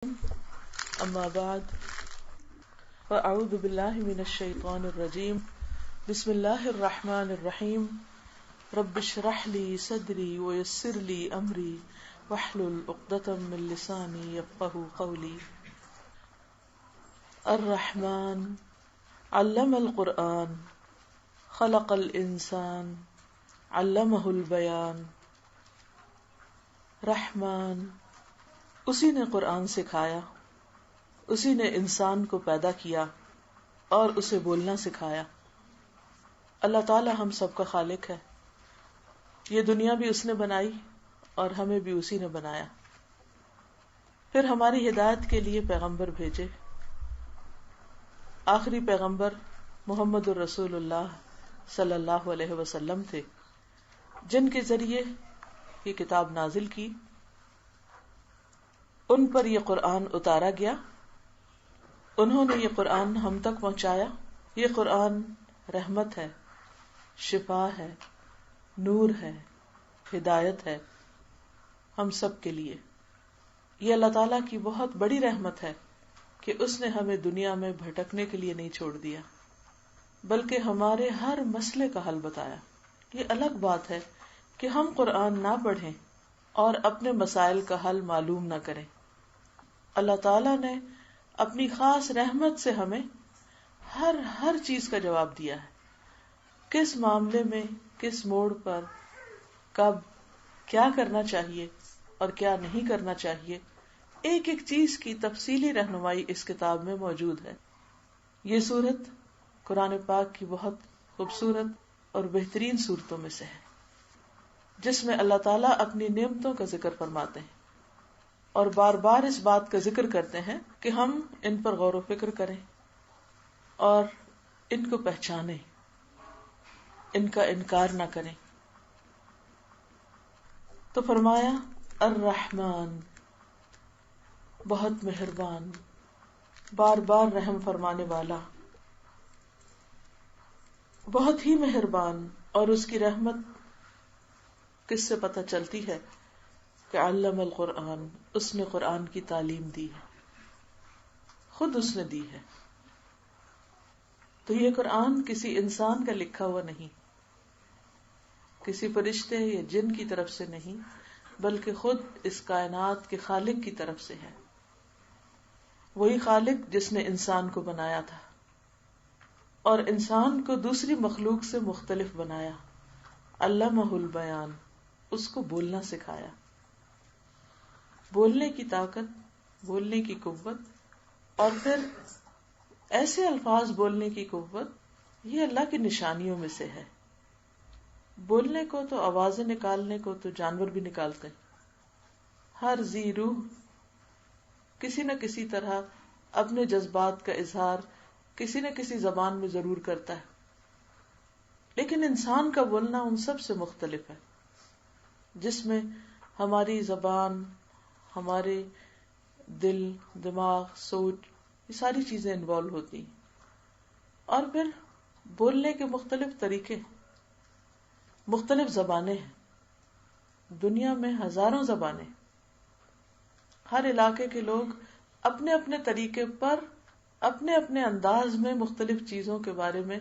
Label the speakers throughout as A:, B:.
A: اما بعد فاعوذ باللہ من الشیطان الرجیم بسم اللہ الرحمن الرحیم رب اشرح لی صدری ویسر لی امری واحلل عقدۃ من لسانی یفقهوا قولی. الرحمن علم القرآن خلق الانسان علمہ البیان. رحمان اسی نے قرآن سکھایا، اسی نے انسان کو پیدا کیا اور اسے بولنا سکھایا. اللہ تعالی ہم سب کا خالق ہے. یہ دنیا بھی اس نے بنائی اور ہمیں بھی اسی نے بنایا. پھر ہماری ہدایت کے لیے پیغمبر بھیجے. آخری پیغمبر محمد الرسول اللہ صلی اللہ علیہ وسلم تھے، جن کے ذریعے یہ کتاب نازل کی، ان پر یہ قرآن اتارا گیا، انہوں نے یہ قرآن ہم تک پہنچایا. یہ قرآن رحمت ہے، شفا ہے، نور ہے، ہدایت ہے ہم سب کے لیے. یہ اللہ تعالیٰ کی بہت بڑی رحمت ہے کہ اس نے ہمیں دنیا میں بھٹکنے کے لیے نہیں چھوڑ دیا، بلکہ ہمارے ہر مسئلے کا حل بتایا. یہ الگ بات ہے کہ ہم قرآن نہ پڑھیں اور اپنے مسائل کا حل معلوم نہ کریں. اللہ تعالیٰ نے اپنی خاص رحمت سے ہمیں ہر چیز کا جواب دیا ہے. کس معاملے میں، کس موڑ پر، کب، کیا کرنا چاہیے اور کیا نہیں کرنا چاہیے، ایک ایک چیز کی تفصیلی رہنمائی اس کتاب میں موجود ہے. یہ سورت قرآن پاک کی بہت خوبصورت اور بہترین سورتوں میں سے ہے، جس میں اللہ تعالیٰ اپنی نعمتوں کا ذکر فرماتے ہیں اور بار بار اس بات کا ذکر کرتے ہیں کہ ہم ان پر غور و فکر کریں اور ان کو پہچانیں، ان کا انکار نہ کریں. تو فرمایا الرحمن، بہت مہربان، بار بار رحم فرمانے والا، بہت ہی مہربان. اور اس کی رحمت کس سے پتہ چلتی ہے کہ علم القرآن، اس نے قرآن کی تعلیم دی ہے، خود اس نے دی ہے. تو یہ قرآن کسی انسان کا لکھا ہوا نہیں، کسی فرشتے یا جن کی طرف سے نہیں، بلکہ خود اس کائنات کے خالق کی طرف سے ہے. وہی خالق جس نے انسان کو بنایا تھا اور انسان کو دوسری مخلوق سے مختلف بنایا. علمہ البیان، اس کو بولنا سکھایا. بولنے کی طاقت، بولنے کی قوت اور پھر ایسے الفاظ بولنے کی قوت، یہ اللہ کی نشانیوں میں سے ہے. بولنے کو تو، آوازیں نکالنے کو تو جانور بھی نکالتے ہیں. ہر ذی روح کسی نہ کسی طرح اپنے جذبات کا اظہار کسی نہ کسی زبان میں ضرور کرتا ہے، لیکن انسان کا بولنا ان سب سے مختلف ہے، جس میں ہماری زبان، ہمارے دل، دماغ، سوچ، یہ ساری چیزیں انوالو ہوتی ہیں. اور پھر بولنے کے مختلف طریقے، مختلف زبانیں ہیں. دنیا میں ہزاروں زبانیں، ہر علاقے کے لوگ اپنے اپنے طریقے پر، اپنے اپنے انداز میں مختلف چیزوں کے بارے میں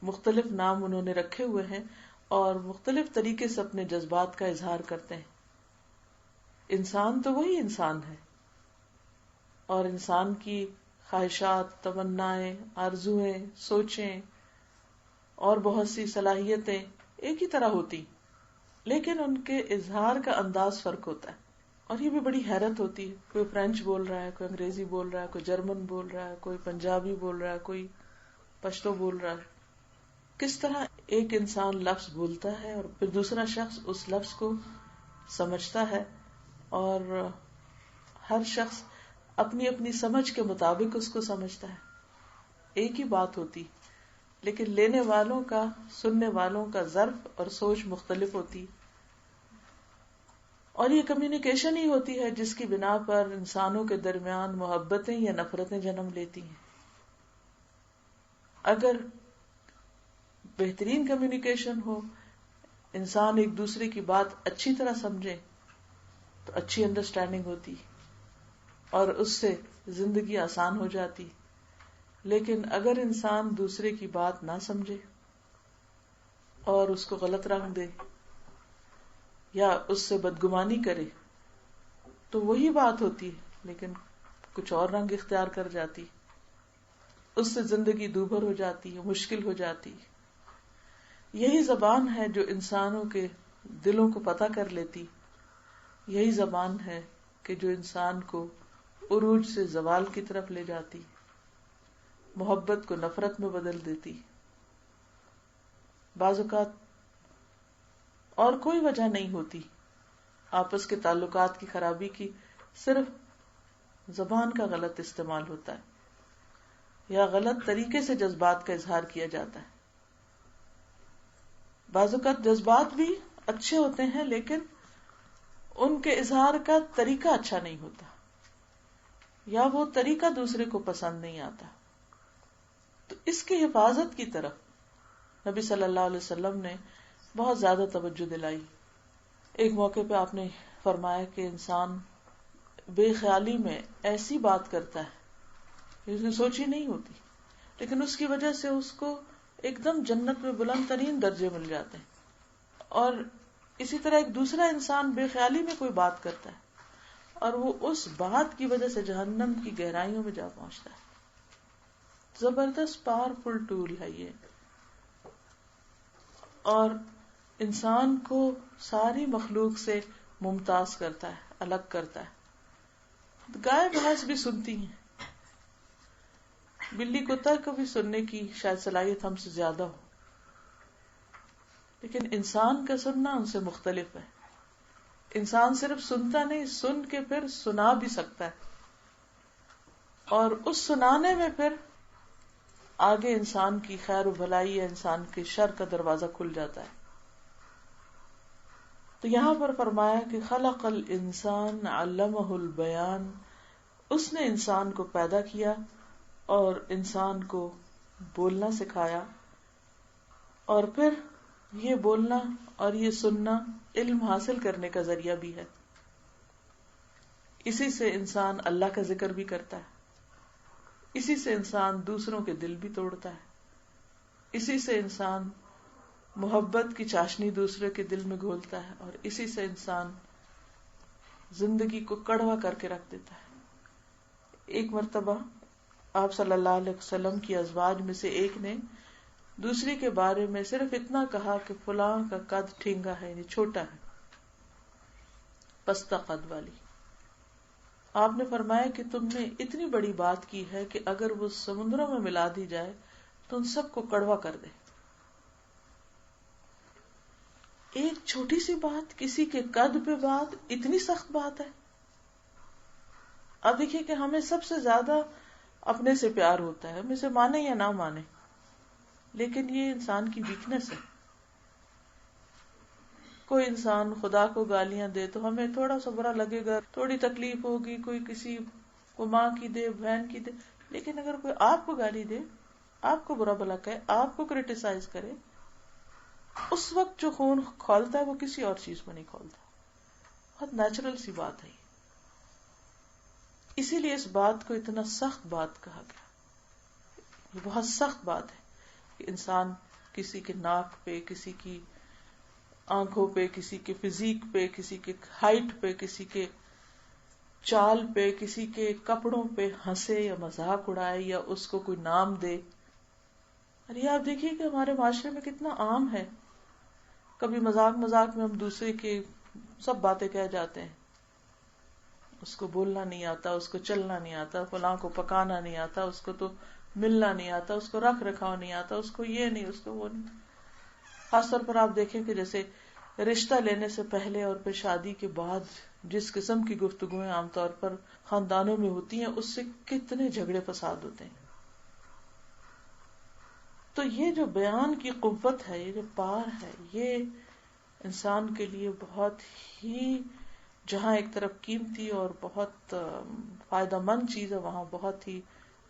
A: مختلف نام انہوں نے رکھے ہوئے ہیں اور مختلف طریقے سے اپنے جذبات کا اظہار کرتے ہیں. انسان تو وہی انسان ہے، اور انسان کی خواہشات، تمنائیں، آرزویں، سوچیں اور بہت سی صلاحیتیں ایک ہی طرح ہوتی، لیکن ان کے اظہار کا انداز فرق ہوتا ہے. اور یہ بھی بڑی حیرت ہوتی ہے، کوئی فرینچ بول رہا ہے، کوئی انگریزی بول رہا ہے، کوئی جرمن بول رہا ہے، کوئی پنجابی بول رہا ہے، کوئی پشتو بول رہا ہے. کس طرح ایک انسان لفظ بولتا ہے اور پھر دوسرا شخص اس لفظ کو سمجھتا ہے، اور ہر شخص اپنی اپنی سمجھ کے مطابق اس کو سمجھتا ہے. ایک ہی بات ہوتی، لیکن لینے والوں کا، سننے والوں کا ظرف اور سوچ مختلف ہوتی. اور یہ کمیونیکیشن ہی ہوتی ہے جس کی بنا پر انسانوں کے درمیان محبتیں یا نفرتیں جنم لیتی ہیں. اگر بہترین کمیونیکیشن ہو، انسان ایک دوسرے کی بات اچھی طرح سمجھے، تو اچھی انڈرسٹینڈنگ ہوتی. اور اس سے زندگی آسان ہو جاتی. لیکن اگر انسان دوسرے کی بات نہ سمجھے اور اس کو غلط رنگ دے یا اس سے بدگمانی کرے تو وہی بات ہوتی ہے لیکن کچھ اور رنگ اختیار کر جاتی. اس سے زندگی دوبھر ہو جاتی ہے، مشکل ہو جاتی. یہی زبان ہے جو انسانوں کے دلوں کو پتہ کر لیتی. یہی زبان ہے کہ جو انسان کو عروج سے زوال کی طرف لے جاتی، محبت کو نفرت میں بدل دیتی. بعض اوقات اور کوئی وجہ نہیں ہوتی آپس کے تعلقات کی خرابی کی، صرف زبان کا غلط استعمال ہوتا ہے یا غلط طریقے سے جذبات کا اظہار کیا جاتا ہے. بعض اوقات جذبات بھی اچھے ہوتے ہیں لیکن ان کے اظہار کا طریقہ اچھا نہیں ہوتا یا وہ طریقہ دوسرے کو پسند نہیں آتا. تو اس کی حفاظت کی طرف نبی صلی اللہ علیہ وسلم نے بہت زیادہ توجہ دلائی. ایک موقع پہ آپ نے فرمایا کہ انسان بے خیالی میں ایسی بات کرتا ہے جس نے سوچی نہیں ہوتی، لیکن اس کی وجہ سے اس کو ایک دم جنت میں بلند ترین درجے مل جاتے ہیں. اور اسی طرح ایک دوسرا انسان بے خیالی میں کوئی بات کرتا ہے اور وہ اس بات کی وجہ سے جہنم کی گہرائیوں میں جا پہنچتا ہے. زبردست پاورفل ٹول ہے یہ، اور انسان کو ساری مخلوق سے ممتاز کرتا ہے، الگ کرتا ہے. گائے بھینس بھی سنتی ہیں، بلی کتا کو بھی سننے کی شاید صلاحیت ہم سے زیادہ ہو، لیکن انسان کا سننا ان سے مختلف ہے. انسان صرف سنتا نہیں، سن کے پھر سنا بھی سکتا ہے، اور اس سنانے میں پھر آگے انسان کی خیر و بھلائی یا انسان کے شر کا دروازہ کھل جاتا ہے. تو یہاں پر فرمایا کہ خلق الانسان علمہ البیان، اس نے انسان کو پیدا کیا اور انسان کو بولنا سکھایا، اور پھر یہ بولنا اور یہ سننا علم حاصل کرنے کا ذریعہ بھی ہے. اسی سے انسان اللہ کا ذکر بھی کرتا ہے، اسی سے انسان دوسروں کے دل بھی توڑتا ہے، اسی سے انسان محبت کی چاشنی دوسرے کے دل میں گھولتا ہے، اور اسی سے انسان زندگی کو کڑوا کر کے رکھ دیتا ہے. ایک مرتبہ آپ صلی اللہ علیہ وسلم کی ازواج میں سے ایک نے دوسری کے بارے میں صرف اتنا کہا کہ فلاں کا قد ٹھینگا ہے، یعنی چھوٹا ہے، پستہ قد والی. آپ نے فرمایا کہ تم نے اتنی بڑی بات کی ہے کہ اگر وہ سمندروں میں ملا دی جائے تو ان سب کو کڑوا کر دے. ایک چھوٹی سی بات، کسی کے قد پہ بات، اتنی سخت بات ہے. اب دیکھیے کہ ہمیں سب سے زیادہ اپنے سے پیار ہوتا ہے، ہم اسے مانے یا نہ مانے، لیکن یہ انسان کی ویکنس ہے. کوئی انسان خدا کو گالیاں دے تو ہمیں تھوڑا سا برا لگے گا، تھوڑی تکلیف ہوگی، کوئی کسی کو ماں کی دے، بہن کی دے. لیکن اگر کوئی آپ کو گالی دے، آپ کو برا بھلا کہے، آپ کو کرٹیسائز کرے، اس وقت جو خون کھولتا ہے وہ کسی اور چیز میں نہیں کھولتا. بہت نیچرل سی بات ہے. اسی لیے اس بات کو اتنا سخت بات کہا گیا. یہ بہت سخت بات ہے کہ انسان کسی کے ناک پہ، کسی کی آنکھوں پہ، کسی کے فزیک پہ، کسی کے ہائٹ پہ، کسی کے چال پہ، کسی کے کپڑوں پہ ہنسے یا مذاق اڑائے یا اس کو کوئی نام دے. اور یہ آپ دیکھیے کہ ہمارے معاشرے میں کتنا عام ہے. کبھی مذاق مذاق میں ہم دوسرے کے سب باتیں کہہ جاتے ہیں. اس کو بولنا نہیں آتا، اس کو چلنا نہیں آتا، فلاں کو پکانا نہیں آتا، اس کو تو ملنا نہیں آتا، اس کو رکھ رکھاؤ نہیں آتا، اس کو یہ نہیں، اس کو وہ نہیں. خاص طور پر آپ دیکھیں کہ جیسے رشتہ لینے سے پہلے اور پھر شادی کے بعد جس قسم کی گفتگویں عام طور پر خاندانوں میں ہوتی ہیں، اس سے کتنے جھگڑے فساد ہوتے ہیں. تو یہ جو بیان کی قوت ہے، یہ جو پار ہے، یہ انسان کے لیے بہت ہی، جہاں ایک طرف قیمتی اور بہت فائدہ مند چیز ہے، وہاں بہت ہی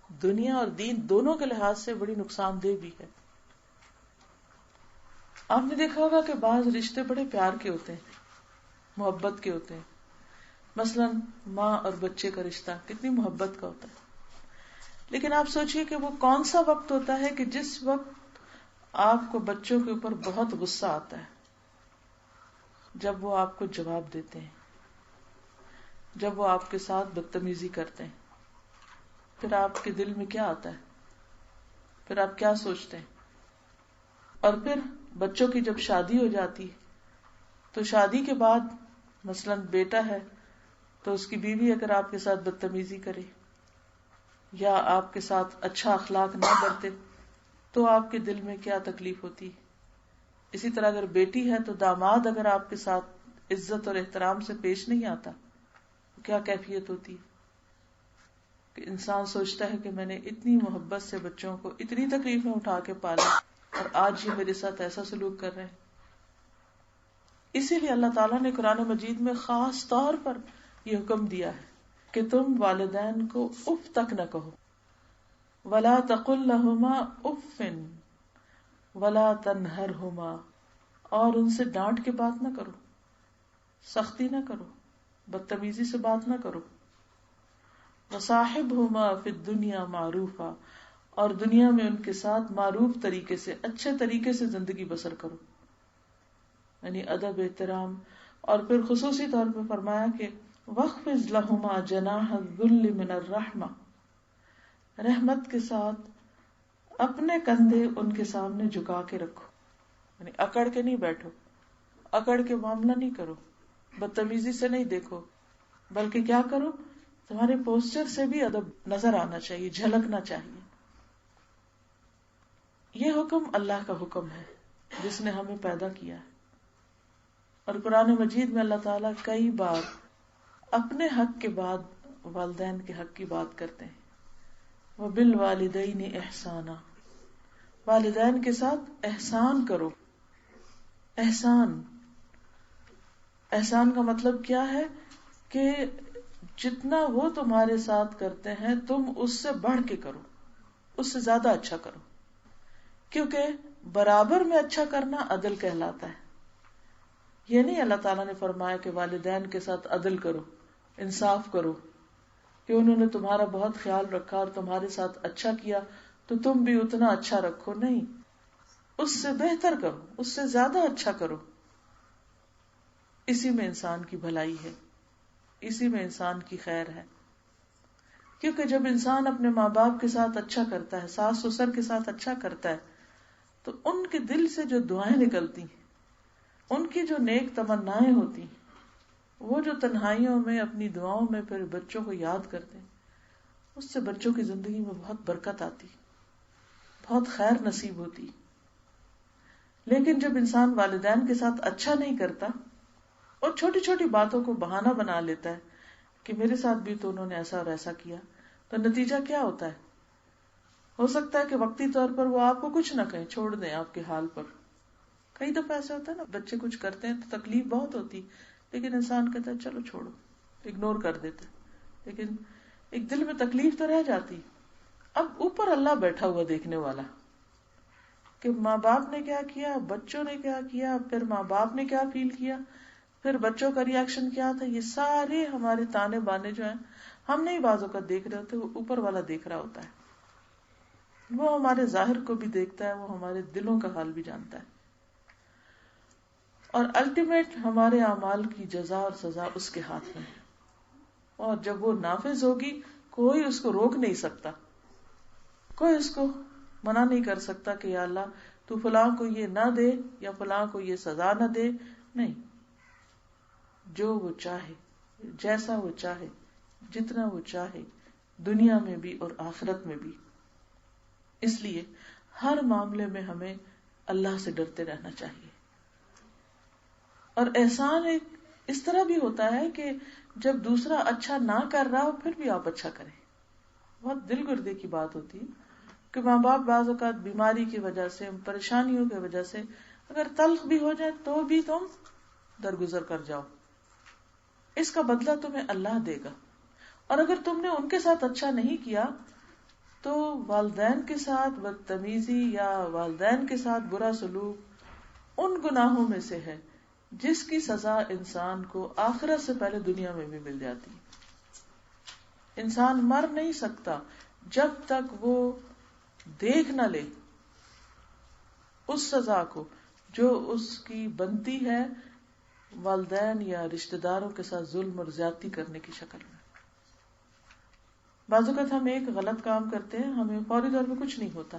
A: دنیا اور دین دونوں کے لحاظ سے بڑی نقصان دہ بھی ہے. آپ نے دیکھا ہوگا کہ بعض رشتے بڑے پیار کے ہوتے ہیں، محبت کے ہوتے ہیں، مثلا ماں اور بچے کا رشتہ کتنی محبت کا ہوتا ہے، لیکن آپ سوچئے کہ وہ کون سا وقت ہوتا ہے کہ جس وقت آپ کو بچوں کے اوپر بہت غصہ آتا ہے، جب وہ آپ کو جواب دیتے ہیں، جب وہ آپ کے ساتھ بدتمیزی کرتے ہیں، پھر آپ کے دل میں کیا آتا ہے، پھر آپ کیا سوچتے ہیں؟ اور پھر بچوں کی جب شادی ہو جاتی تو شادی کے بعد مثلا بیٹا ہے تو اس کی بیوی اگر آپ کے ساتھ بدتمیزی کرے یا آپ کے ساتھ اچھا اخلاق نہ برتے تو آپ کے دل میں کیا تکلیف ہوتی؟ اسی طرح اگر بیٹی ہے تو داماد اگر آپ کے ساتھ عزت اور احترام سے پیش نہیں آتا کیا کیفیت ہوتی؟ کہ انسان سوچتا ہے کہ میں نے اتنی محبت سے بچوں کو اتنی تکلیفیں اٹھا کے پالا اور آج یہ میرے ساتھ ایسا سلوک کر رہے ہیں. اسی لیے اللہ تعالیٰ نے قرآن مجید میں خاص طور پر یہ حکم دیا ہے کہ تم والدین کو اف تک نہ کہو. ولا تقل لهما اف ولا تنہرهما، اور ان سے ڈانٹ کے بات نہ کرو، سختی نہ کرو، بدتمیزی سے بات نہ کرو. وصاحبهما فی الدنیا معروفا، اور دنیا میں ان کے ساتھ معروف طریقے سے، اچھے طریقے سے زندگی بسر کرو، یعنی ادب احترام. اور پھر خصوصی طور پہ فرمایا کہ وَاخْفِضْ لَهُمَا جَنَاحَ الذُّلِّ مِنَ الرَّحْمَةِ، رحمت کے ساتھ اپنے کندھے ان کے سامنے جھکا کے رکھو، یعنی اکڑ کے نہیں بیٹھو، اکڑ کے معاملہ نہیں کرو، بدتمیزی سے نہیں دیکھو، بلکہ کیا کرو، تمہارے پوسچر سے بھی ادب نظر آنا چاہیے، جھلکنا چاہیے. یہ حکم اللہ کا حکم ہے جس نے ہمیں پیدا کیا ہے. اور قرآن مجید میں اللہ تعالیٰ کئی بار اپنے حق کے بعد والدین کے حق کی بات کرتے ہیں. وَبِالْوَالِدَيْنِ إِحْسَانًا، والدین کے ساتھ احسان کرو. احسان کا مطلب کیا ہے کہ جتنا وہ تمہارے ساتھ کرتے ہیں تم اس سے بڑھ کے کرو، اس سے زیادہ اچھا کرو، کیونکہ برابر میں اچھا کرنا عدل کہلاتا ہے. یہ نہیں اللہ تعالیٰ نے فرمایا کہ والدین کے ساتھ عدل کرو، انصاف کرو، کہ انہوں نے تمہارا بہت خیال رکھا اور تمہارے ساتھ اچھا کیا تو تم بھی اتنا اچھا رکھو. نہیں، اس سے بہتر کرو، اس سے زیادہ اچھا کرو. اسی میں انسان کی بھلائی ہے، اسی میں انسان کی خیر ہے. کیونکہ جب انسان اپنے ماں باپ کے ساتھ اچھا کرتا ہے، ساس سسر کے ساتھ اچھا کرتا ہے، تو ان کے دل سے جو دعائیں نکلتی ہیں، ان کی جو نیک تمنائیں ہوتی ہیں، وہ جو تنہائیوں میں اپنی دعاؤں میں پھر بچوں کو یاد کرتے ہیں، اس سے بچوں کی زندگی میں بہت برکت آتی، بہت خیر نصیب ہوتی. لیکن جب انسان والدین کے ساتھ اچھا نہیں کرتا اور چھوٹی چھوٹی باتوں کو بہانہ بنا لیتا ہے کہ میرے ساتھ بھی تو انہوں نے ایسا اور ایسا کیا، تو نتیجہ کیا ہوتا ہے؟ ہو سکتا ہے کہ وقتی طور پر وہ آپ کو کچھ نہ کہیں، چھوڑ دیں آپ کے حال پر. کئی دفعہ ایسا ہوتا ہے نا، بچے کچھ کرتے ہیں تو تکلیف بہت ہوتی، لیکن انسان کہتا ہے چلو چھوڑو، اگنور کر دیتے، لیکن ایک دل میں تکلیف تو رہ جاتی. اب اوپر اللہ بیٹھا ہوا دیکھنے والا کہ ماں باپ نے کیا کیا، بچوں نے کیا کیا، پھر ماں باپ نے کیا فیل کیا، پھر بچوں کا ری ایکشن کیا تھا. یہ سارے ہمارے تانے بانے جو ہیں ہم نہیں بعضوں کا دیکھ رہے ہوتے، وہ اوپر والا دیکھ رہا ہوتا ہے. وہ ہمارے ظاہر کو بھی دیکھتا ہے، وہ ہمارے دلوں کا حال بھی جانتا ہے، اور الٹیمیٹ ہمارے اعمال کی جزا اور سزا اس کے ہاتھ میں ہے. اور جب وہ نافذ ہوگی کوئی اس کو روک نہیں سکتا، کوئی اس کو منع نہیں کر سکتا کہ یا اللہ تو فلاں کو یہ نہ دے یا فلاں کو یہ سزا نہ دے. نہیں، جو وہ چاہے، جیسا وہ چاہے، جتنا وہ چاہے، دنیا میں بھی اور آخرت میں بھی. اس لیے ہر معاملے میں ہمیں اللہ سے ڈرتے رہنا چاہیے. اور احسان ایک اس طرح بھی ہوتا ہے کہ جب دوسرا اچھا نہ کر رہا ہو پھر بھی آپ اچھا کریں. بہت دل گردے کی بات ہوتی ہے کہ ماں باپ بعض اوقات بیماری کی وجہ سے، پریشانیوں کی وجہ سے اگر تلخ بھی ہو جائے تو بھی تم درگزر کر جاؤ، اس کا بدلہ تمہیں اللہ دے گا. اور اگر تم نے ان کے ساتھ اچھا نہیں کیا تو والدین کے ساتھ بدتمیزی یا والدین کے ساتھ برا سلوک ان گناہوں میں سے ہے جس کی سزا انسان کو آخرت سے پہلے دنیا میں بھی مل جاتی ہے. انسان مر نہیں سکتا جب تک وہ دیکھ نہ لے اس سزا کو جو اس کی بنتی ہے والدین یا رشتہ داروں کے ساتھ ظلم اور زیادتی کرنے کی شکل میں. بعض اوقات ہم ایک غلط کام کرتے ہیں, ہمیں فوری طور پہ کچھ نہیں ہوتا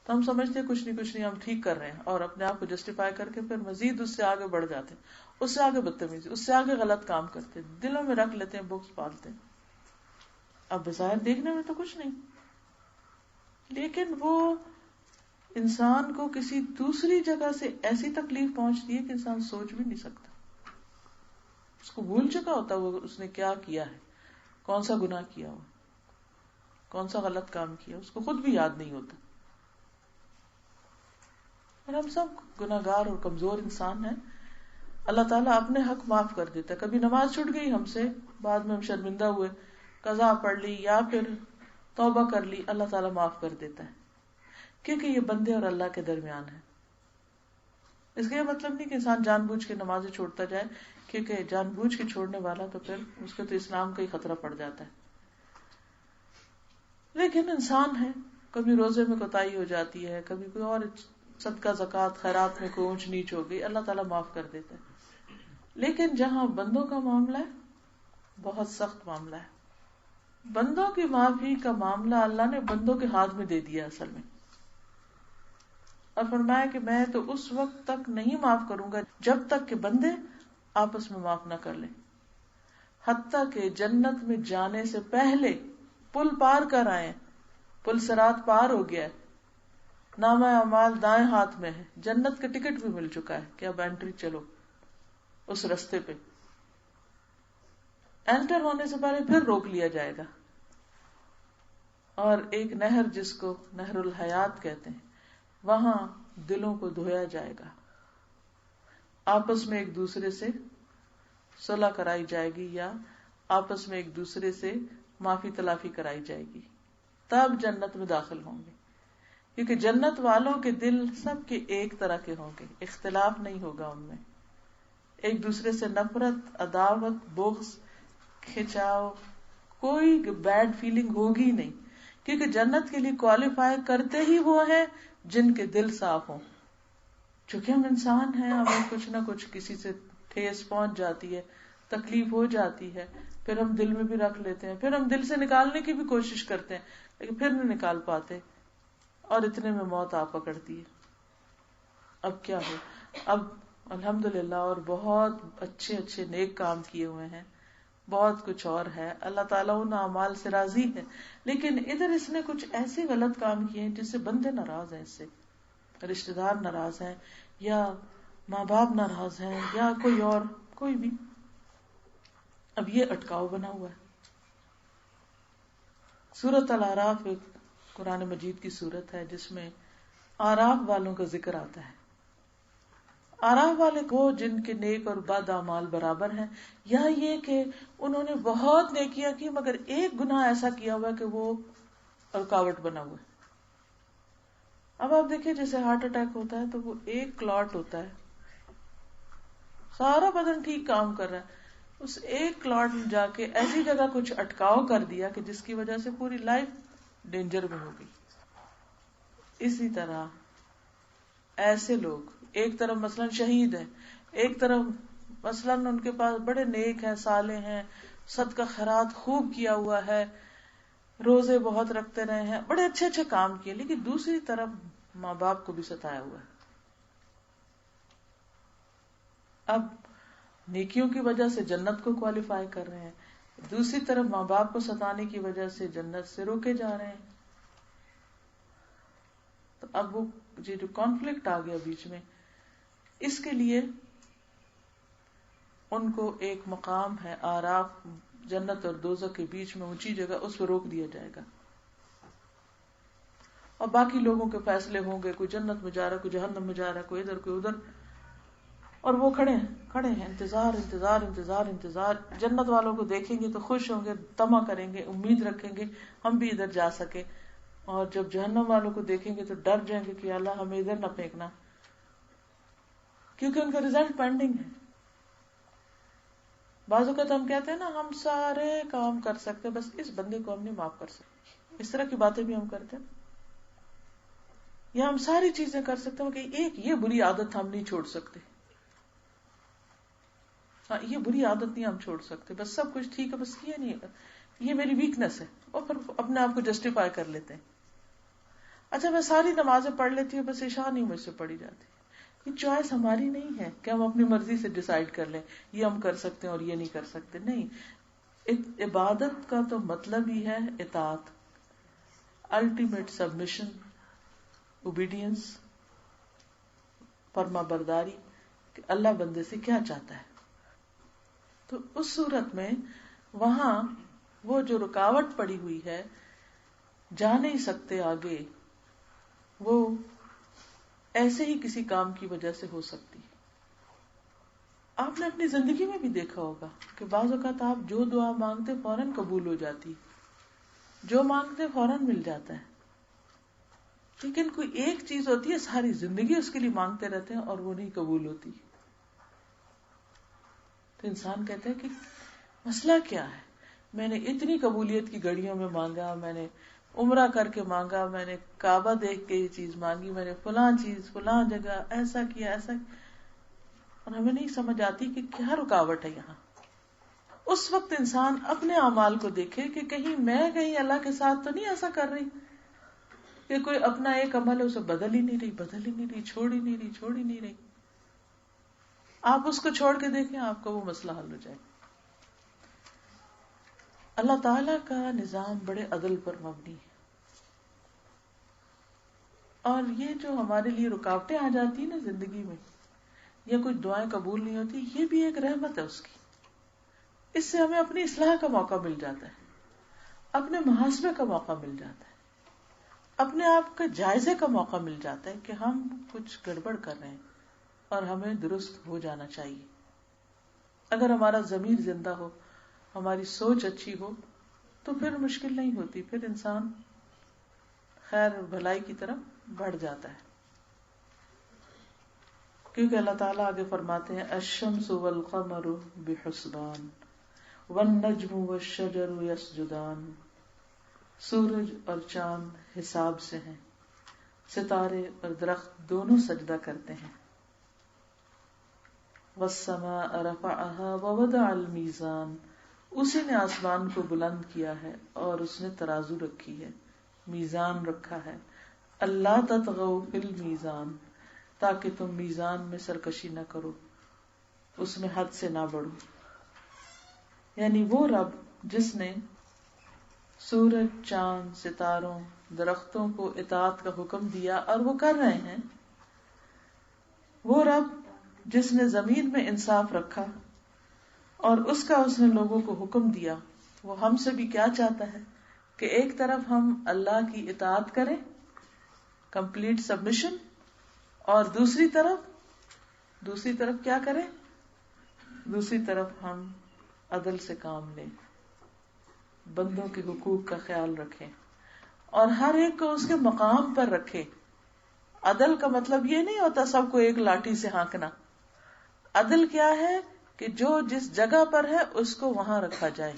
A: تو ہم سمجھتے ہیں کچھ نہیں ہم ٹھیک کر رہے ہیں, اور اپنے آپ کو جسٹیفائی کر کے پھر مزید اس سے آگے بڑھ جاتے ہیں, اس سے آگے بدتمیزی, اس سے آگے غلط کام کرتے ہیں, دلوں میں رکھ لیتے ہیں, بغض پالتے ہیں. اب بظاہر دیکھنے میں تو کچھ نہیں, لیکن وہ انسان کو کسی دوسری جگہ سے ایسی تکلیف پہنچتی ہے کہ انسان سوچ بھی نہیں سکتا. اس کو بھول چکا ہوتا وہ اس نے کیا کیا ہے, کون سا گناہ کیا ہو, کون سا غلط کام کیا, اس کو خود بھی یاد نہیں ہوتا. اور ہم سب گناہگار اور کمزور انسان ہیں. اللہ تعالیٰ اپنے حق معاف کر دیتا ہے. کبھی نماز چھوٹ گئی ہم سے, بعد میں ہم شرمندہ ہوئے, قضا پڑھ لی یا پھر توبہ کر لی, اللہ تعالیٰ معاف کر دیتا ہے, کیونکہ یہ بندے اور اللہ کے درمیان ہے. اس کا یہ مطلب نہیں کہ انسان جان بوجھ کے نمازیں چھوڑتا جائے, کیونکہ جان بوجھ کے چھوڑنے والا تو پھر اس کو تو اسلام کا ہی خطرہ پڑ جاتا ہے. لیکن انسان ہے, کبھی روزے میں کوتاہی ہو جاتی ہے, کبھی کوئی اور صدقہ زکوٰۃ خیرات میں کوئی اونچ نیچ ہو گئی, اللہ تعالیٰ معاف کر دیتا ہے. لیکن جہاں بندوں کا معاملہ ہے بہت سخت معاملہ ہے. بندوں کی معافی کا معاملہ اللہ نے بندوں کے ہاتھ میں دے دیا اصل میں, اور فرمایا کہ میں تو اس وقت تک نہیں معاف کروں گا جب تک کہ بندے آپس میں معاف نہ کر لیں, حتیٰ کہ جنت میں جانے سے پہلے پل پار کر آئے. پل صراط پار ہو گیا ہے, نامہ اعمال دائیں ہاتھ میں ہے, جنت کا ٹکٹ بھی مل چکا ہے کہ اب انٹری چلو اس رستے پہ. انٹر ہونے سے پہلے پھر روک لیا جائے گا, اور ایک نہر جس کو نہر الحیات کہتے ہیں وہاں دلوں کو دھویا جائے گا, آپس میں ایک دوسرے سے صلح کرائی جائے گی یا آپس میں ایک دوسرے سے معافی تلافی کرائی جائے گی, تب جنت میں داخل ہوں گے. کیونکہ جنت والوں کے دل سب کے ایک طرح کے ہوں گے, اختلاف نہیں ہوگا ان میں, ایک دوسرے سے نفرت, عداوت, بغض, کھچاؤ, کوئی بیڈ فیلنگ ہوگی نہیں. کیونکہ جنت کے لیے کوالیفائی کرتے ہی وہ ہیں جن کے دل صاف ہوں. چونکہ ہم انسان ہیں, ہمیں کچھ نہ کچھ کسی سے ٹھیس پہنچ جاتی ہے, تکلیف ہو جاتی ہے, پھر ہم دل میں بھی رکھ لیتے ہیں, پھر ہم دل سے نکالنے کی بھی کوشش کرتے ہیں لیکن پھر نہیں نکال پاتے, اور اتنے میں موت آ پکڑتی ہے. اب کیا ہو, اب الحمدللہ اور بہت اچھے اچھے نیک کام کیے ہوئے ہیں, بہت کچھ اور ہے, اللہ تعالیٰ ان اعمال سے راضی ہے, لیکن ادھر اس نے کچھ ایسے غلط کام کیے ہیں جس سے بندے ناراض ہیں, اس سے رشتہ دار ناراض ہیں, یا ماں باپ ناراض ہیں, یا کوئی اور کوئی بھی. اب یہ اٹکاؤ بنا ہوا ہے. سورۃ الاعراف ایک قرآن مجید کی سورت ہے جس میں اعراف والوں کا ذکر آتا ہے. اعراف والے وہ جن کے نیک اور بد اعمال برابر ہیں, یا یہ کہ انہوں نے بہت نیکیاں کی مگر ایک گناہ ایسا کیا ہوا کہ وہ رکاوٹ بنا ہوا ہے. اب آپ دیکھیں جیسے ہارٹ اٹیک ہوتا ہے تو وہ ایک کلاٹ ہوتا ہے, سارا بدن ٹھیک کام کر رہا ہے, اس ایک کلاٹ میں جا کے ایسی جگہ کچھ اٹکاؤ کر دیا کہ جس کی وجہ سے پوری لائف ڈینجر میں ہو گئی. اسی طرح ایسے لوگ ایک طرف مثلا شہید ہیں, ایک طرف مثلا ان کے پاس بڑے نیک ہیں, صالح ہیں, صدقہ خیرات خوب کیا ہوا ہے, روزے بہت رکھتے رہے ہیں, بڑے اچھے اچھے کام کیے, لیکن دوسری طرف ماں باپ کو بھی ستایا ہوا ہے. اب نیکیوں کی وجہ سے جنت کو کوالیفائی کر رہے ہیں, دوسری طرف ماں باپ کو ستانے کی وجہ سے جنت سے روکے جا رہے ہیں. تو اب وہ جو کانفلکٹ آ گیا بیچ میں, اس کے لیے ان کو ایک مقام ہے اعراف, جنت اور دوزخ کے بیچ میں اونچی جگہ, اس پہ روک دیا جائے گا, اور باقی لوگوں کے فیصلے ہوں گے, کوئی جنت میں جا رہا ہے, کوئی جہنم میں جا رہا ہے, کوئی ادھر کوئی ادھر, اور وہ کھڑے ہیں انتظار انتظار انتظار انتظار. جنت والوں کو دیکھیں گے تو خوش ہوں گے, طمع کریں گے, امید رکھیں گے ہم بھی ادھر جا سکے, اور جب جہنم والوں کو دیکھیں گے تو ڈر جائیں گے کہ اللہ ہمیں ادھر نہ پھینکنا, کیونکہ ان کا رزلٹ پینڈنگ ہے. بعض اوقات ہم کہتے ہیں نا ہم سارے کام کر سکتے بس اس بندے کو ہم نہیں معاف کر سکتے، اس طرح کی باتیں بھی ہم کرتے ہیں. یا ہم ساری چیزیں کر سکتے ہیں کہ ایک یہ بری عادت ہم نہیں چھوڑ سکتے، ہاں یہ بری عادت نہیں ہم چھوڑ سکتے، بس سب کچھ ٹھیک ہے بس یہ نہیں، یہ میری ویکنس ہے، اور پھر اپنے آپ کو جسٹیفائی کر لیتے ہیں. اچھا میں ساری نمازیں پڑھ لیتی ہوں بس عشاء نہیں مجھ سے پڑھی جاتی. یہ چوائس ہماری نہیں ہے کہ ہم اپنی مرضی سے ڈیسائیڈ کر لیں یہ ہم کر سکتے ہیں اور یہ نہیں کر سکتے. نہیں، عبادت کا تو مطلب ہی ہے اطاعت، الٹیمیٹ سبمیشن، اوبیڈینس، فرما برداری، کہ اللہ بندے سے کیا چاہتا ہے. تو اس صورت میں وہاں وہ جو رکاوٹ پڑی ہوئی ہے جا نہیں سکتے آگے، وہ ایسے ہی کسی کام کی وجہ سے ہو سکتی. آپ نے اپنی زندگی میں بھی دیکھا ہوگا کہ بعض اوقات آپ جو دعا مانگتے فوراً قبول ہو جاتی، جو مانگتے فوراً مل جاتا ہے، لیکن کوئی ایک چیز ہوتی ہے ساری زندگی اس کے لیے مانگتے رہتے ہیں اور وہ نہیں قبول ہوتی. تو انسان کہتا ہے کہ مسئلہ کیا ہے، میں نے اتنی قبولیت کی گھڑیوں میں مانگا، میں نے عمرہ کر کے مانگا، میں نے کعبہ دیکھ کے یہ چیز مانگی، میں نے فلاں چیز فلاں جگہ ایسا کیا ایسا کیا، اور ہمیں نہیں سمجھ آتی کہ کیا رکاوٹ ہے یہاں. اس وقت انسان اپنے اعمال کو دیکھے کہ کہیں اللہ کے ساتھ تو نہیں ایسا کر رہی کہ کوئی اپنا ایک عمل ہے اسے بدل ہی نہیں رہی، چھوڑ ہی نہیں رہی. آپ اس کو چھوڑ کے دیکھیں آپ کا وہ مسئلہ حل ہو جائے. اللہ تعالی کا نظام بڑے عدل پر مبنی ہے، اور یہ جو ہمارے لیے رکاوٹیں آ جاتی ہیں نا زندگی میں، یا کوئی دعائیں قبول نہیں ہوتی، یہ بھی ایک رحمت ہے اس کی. اس سے ہمیں اپنی اصلاح کا موقع مل جاتا ہے، اپنے محاسبے کا موقع مل جاتا ہے، اپنے آپ کا جائزے کا موقع مل جاتا ہے کہ ہم کچھ گڑبڑ کر رہے ہیں اور ہمیں درست ہو جانا چاہیے. اگر ہمارا ضمیر زندہ ہو، ہماری سوچ اچھی ہو، تو پھر مشکل نہیں ہوتی، پھر انسان خیر اور بھلائی کی طرف بڑھ جاتا ہے. کیونکہ اللہ تعالیٰ آگے فرماتے ہیں الشمس والقمر بحسبان والنجم والشجر یسجدان، سورج اور چاند حساب سے ہیں، ستارے اور درخت دونوں سجدہ کرتے ہیں. والسماء رفعها ووضع الميزان، اسی نے آسمان کو بلند کیا ہے اور اس نے ترازو رکھی ہے، میزان رکھا ہے. اللہ تطغوا فی المیزان، تاکہ تم میزان میں سرکشی نہ کرو، اس میں حد سے نہ بڑھو. یعنی وہ رب جس نے سورج، چاند، ستاروں، درختوں کو اطاعت کا حکم دیا اور وہ کر رہے ہیں، وہ رب جس نے زمین میں انصاف رکھا اور اس نے لوگوں کو حکم دیا، وہ ہم سے بھی کیا چاہتا ہے کہ ایک طرف ہم اللہ کی اطاعت کریں، کمپلیٹ سبمیشن، اور دوسری طرف کیا کریں، دوسری طرف ہم عدل سے کام لیں، بندوں کے حقوق کا خیال رکھیں اور ہر ایک کو اس کے مقام پر رکھیں. عدل کا مطلب یہ نہیں ہوتا سب کو ایک لاٹھی سے ہانکنا. عدل کیا ہے کہ جو جس جگہ پر ہے اس کو وہاں رکھا جائے.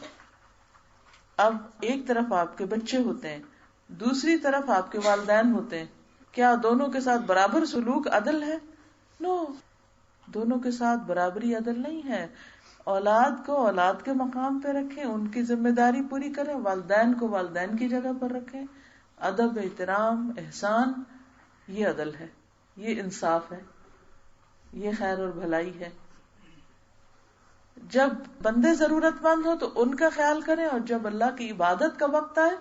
A: اب ایک طرف آپ کے بچے ہوتے ہیں، دوسری طرف آپ کے والدین ہوتے ہیں، کیا دونوں کے ساتھ برابر سلوک عدل ہے؟ نو، دونوں کے ساتھ برابری عدل نہیں ہے. اولاد کو اولاد کے مقام پہ رکھیں، ان کی ذمہ داری پوری کریں، والدین کو والدین کی جگہ پر رکھیں. ادب، احترام، احسان، یہ عدل ہے، یہ انصاف ہے، یہ خیر اور بھلائی ہے. جب بندے ضرورت مند ہو تو ان کا خیال کریں، اور جب اللہ کی عبادت کا وقت آئے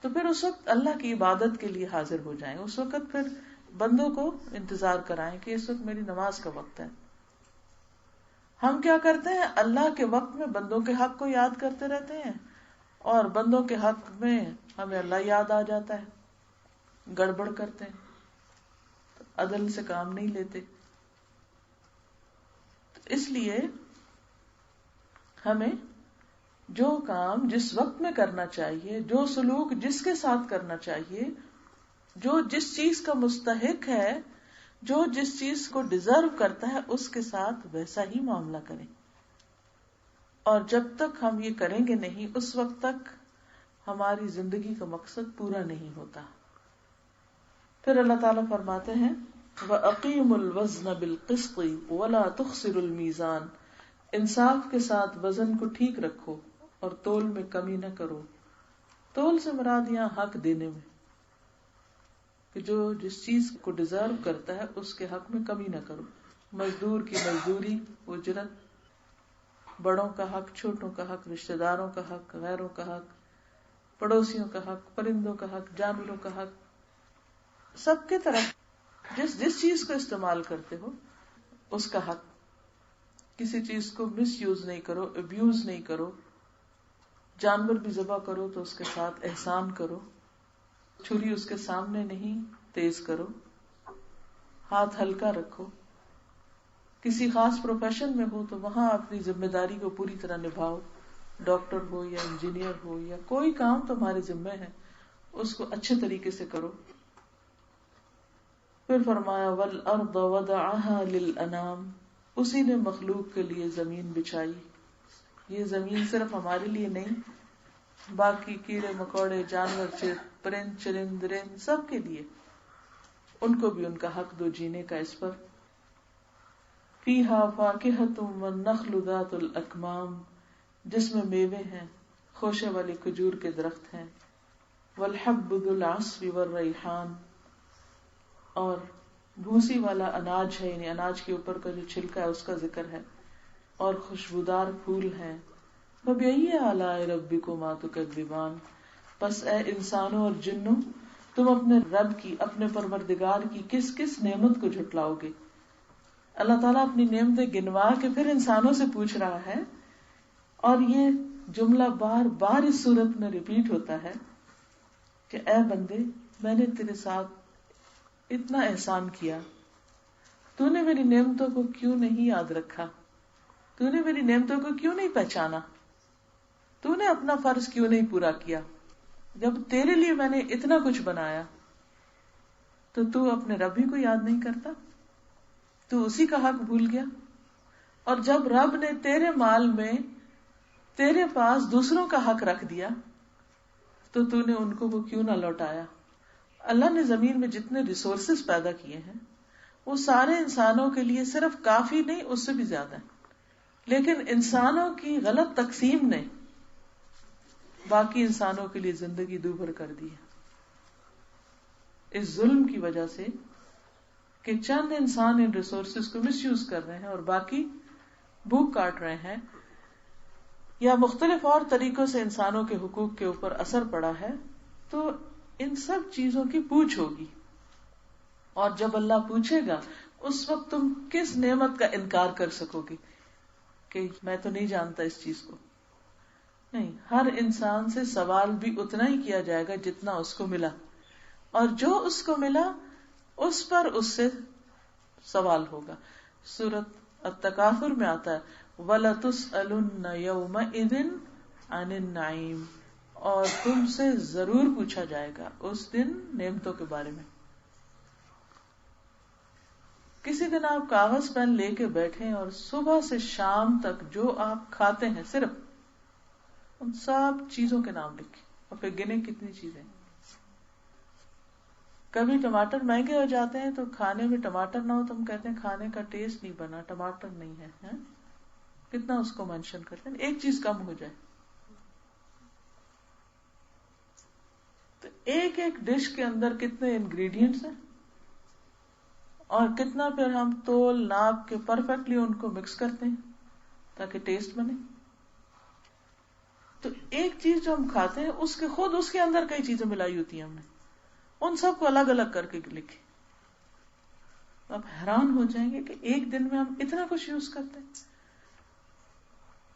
A: تو پھر اس وقت اللہ کی عبادت کے لیے حاضر ہو جائیں. اس وقت پھر بندوں کو انتظار کرائیں کہ اس وقت میری نماز کا وقت ہے. ہم کیا کرتے ہیں؟ اللہ کے وقت میں بندوں کے حق کو یاد کرتے رہتے ہیں، اور بندوں کے حق میں ہمیں اللہ یاد آ جاتا ہے، گڑبڑ کرتے ہیں، عدل سے کام نہیں لیتے. اس لیے ہمیں جو کام جس وقت میں کرنا چاہیے، جو سلوک جس کے ساتھ کرنا چاہیے، جو جس چیز کا مستحق ہے، جو جس چیز کو ڈیزرو کرتا ہے، اس کے ساتھ ویسا ہی معاملہ کریں. اور جب تک ہم یہ کریں گے نہیں اس وقت تک ہماری زندگی کا مقصد پورا نہیں ہوتا. پھر اللہ تعالیٰ فرماتے ہیں وَأَقِيمُوا الْوَزْنَ بِالْقِسْطِ وَلَا تُخْسِرُوا الْمِيزَانَ، انصاف کے ساتھ وزن کو ٹھیک رکھو اور تول میں کمی نہ کرو. تول سے مراد یہاں حق دینے میں، کہ جو جس چیز کو ڈیزرو کرتا ہے اس کے حق میں کمی نہ کرو. مزدور کی مزدوری، اجرت، بڑوں کا حق، چھوٹوں کا حق، رشتہ داروں کا حق، غیروں کا حق، پڑوسیوں کا حق، پرندوں کا حق، جانوروں کا حق، سب کے طرف جس چیز کو استعمال کرتے ہو اس کا حق. کسی چیز کو مس یوز نہیں کرو، ابیوز نہیں کرو. جانور بھی ذبح کرو تو اس کے ساتھ احسان کرو. چھری اس کے سامنے نہیں تیز کرو. ہاتھ ہلکا رکھو. کسی خاص پروفیشن میں ہو تو وہاں اپنی ذمہ داری کو پوری طرح نبھاؤ. ڈاکٹر ہو یا انجینئر ہو یا کوئی کام تمہارے ذمہ ہے اس کو اچھے طریقے سے کرو. پھر فرمایا وَالْأَرْضَ وَضَعَهَا لِلْأَنَامِ، اسی نے مخلوق کے لیے زمین بچھائی. یہ زمین صرف ہمارے لیے نہیں، باقی کیڑے مکوڑے، جانور، پرند چرند درند سب کے لیے. ان کو بھی ان کا حق دو جینے کا اس پر. فِيهَا فَاكِهَةٌ وَالنَّخْلُ ذَاتُ الْأَكْمَامِ، جس میں میوے ہیں، خوشے والے کھجور کے درخت ہیں. وَالْحَبُّ ذُو الْعَصْفِ وَالرَّيْحَانِ، اور بھوسی والا اناج ہے، یعنی اناج کے اوپر کا جو چھلکا ہے اس کا ذکر ہے، اور خوشبودار پھول ہیں. فَبِأَيِّ آلَاءِ رَبِّكُمَا تُكَذِّبَانِ، پس اے انسانوں اور جنوں تم اپنے رب کی، اپنے پروردگار کی کس کس نعمت کو جھٹلاؤ گے. اللہ تعالیٰ اپنی نعمتیں گنوا کے پھر انسانوں سے پوچھ رہا ہے، اور یہ جملہ بار بار اس صورت میں ریپیٹ ہوتا ہے کہ اے بندے، میں نے تیرے ساتھ اتنا احسان کیا، تو نے میری نعمتوں کو کیوں نہیں یاد رکھا؟ تو نے میری نعمتوں کو کیوں نہیں پہچانا؟ تو نے اپنا فرض کیوں نہیں پورا کیا؟ جب تیرے لیے میں نے اتنا کچھ بنایا تو اپنے رب ہی کو یاد نہیں کرتا؟ تو اسی کا حق بھول گیا. اور جب رب نے تیرے مال میں تیرے پاس دوسروں کا حق رکھ دیا تو نے ان کو وہ کیوں نہ لوٹایا؟ اللہ نے زمین میں جتنے ریسورسز پیدا کیے ہیں وہ سارے انسانوں کے لیے صرف کافی نہیں، اس سے بھی زیادہ ہے. لیکن انسانوں کی غلط تقسیم نے باقی انسانوں کے لیے زندگی دوبھر کر دی ہے. اس ظلم کی وجہ سے کہ چند انسان ان ریسورسز کو مس یوز کر رہے ہیں اور باقی بھوک کاٹ رہے ہیں، یا مختلف اور طریقوں سے انسانوں کے حقوق کے اوپر اثر پڑا ہے، تو ان سب چیزوں کی پوچھ ہوگی. اور جب اللہ پوچھے گا اس وقت تم کس نعمت کا انکار کر سکو گے کہ میں تو نہیں جانتا اس چیز کو؟ نہیں، ہر انسان سے سوال بھی اتنا ہی کیا جائے گا جتنا اس کو ملا، اور جو اس کو ملا اس پر اس سے سوال ہوگا. سورۃ التکاثر میں آتا ہے وَلَتُسْأَلُنَّ يَوْمَئِذٍ عَنِ النَّعِيمِ، اور تم سے ضرور پوچھا جائے گا اس دن نعمتوں کے بارے میں. کسی دن آپ کاغذ پین لے کے بیٹھیں اور صبح سے شام تک جو آپ کھاتے ہیں صرف ان سب چیزوں کے نام لکھیں اور پھر گنے کتنی چیزیں. کبھی ٹماٹر مہنگے ہو جاتے ہیں تو کھانے میں ٹماٹر نہ ہو تو ہم کہتے ہیں کھانے کا ٹیسٹ نہیں بنا، ٹماٹر نہیں ہے. کتنا اس کو مینشن کرتے ہیں، ایک چیز کم ہو جائے. تو ایک ایک ڈش کے اندر کتنے انگریڈینٹس ہیں اور کتنا پھر ہم تول ناپ کے پرفیکٹلی ان کو مکس کرتے ہیں تاکہ ٹیسٹ بنے. تو ایک چیز جو ہم کھاتے ہیں اس کے اندر کئی چیزیں ملائی ہوتی ہیں ہم نے، ان سب کو الگ الگ کر کے لکھے. آپ حیران ہو جائیں گے کہ ایک دن میں ہم اتنا کچھ یوز کرتے ہیں.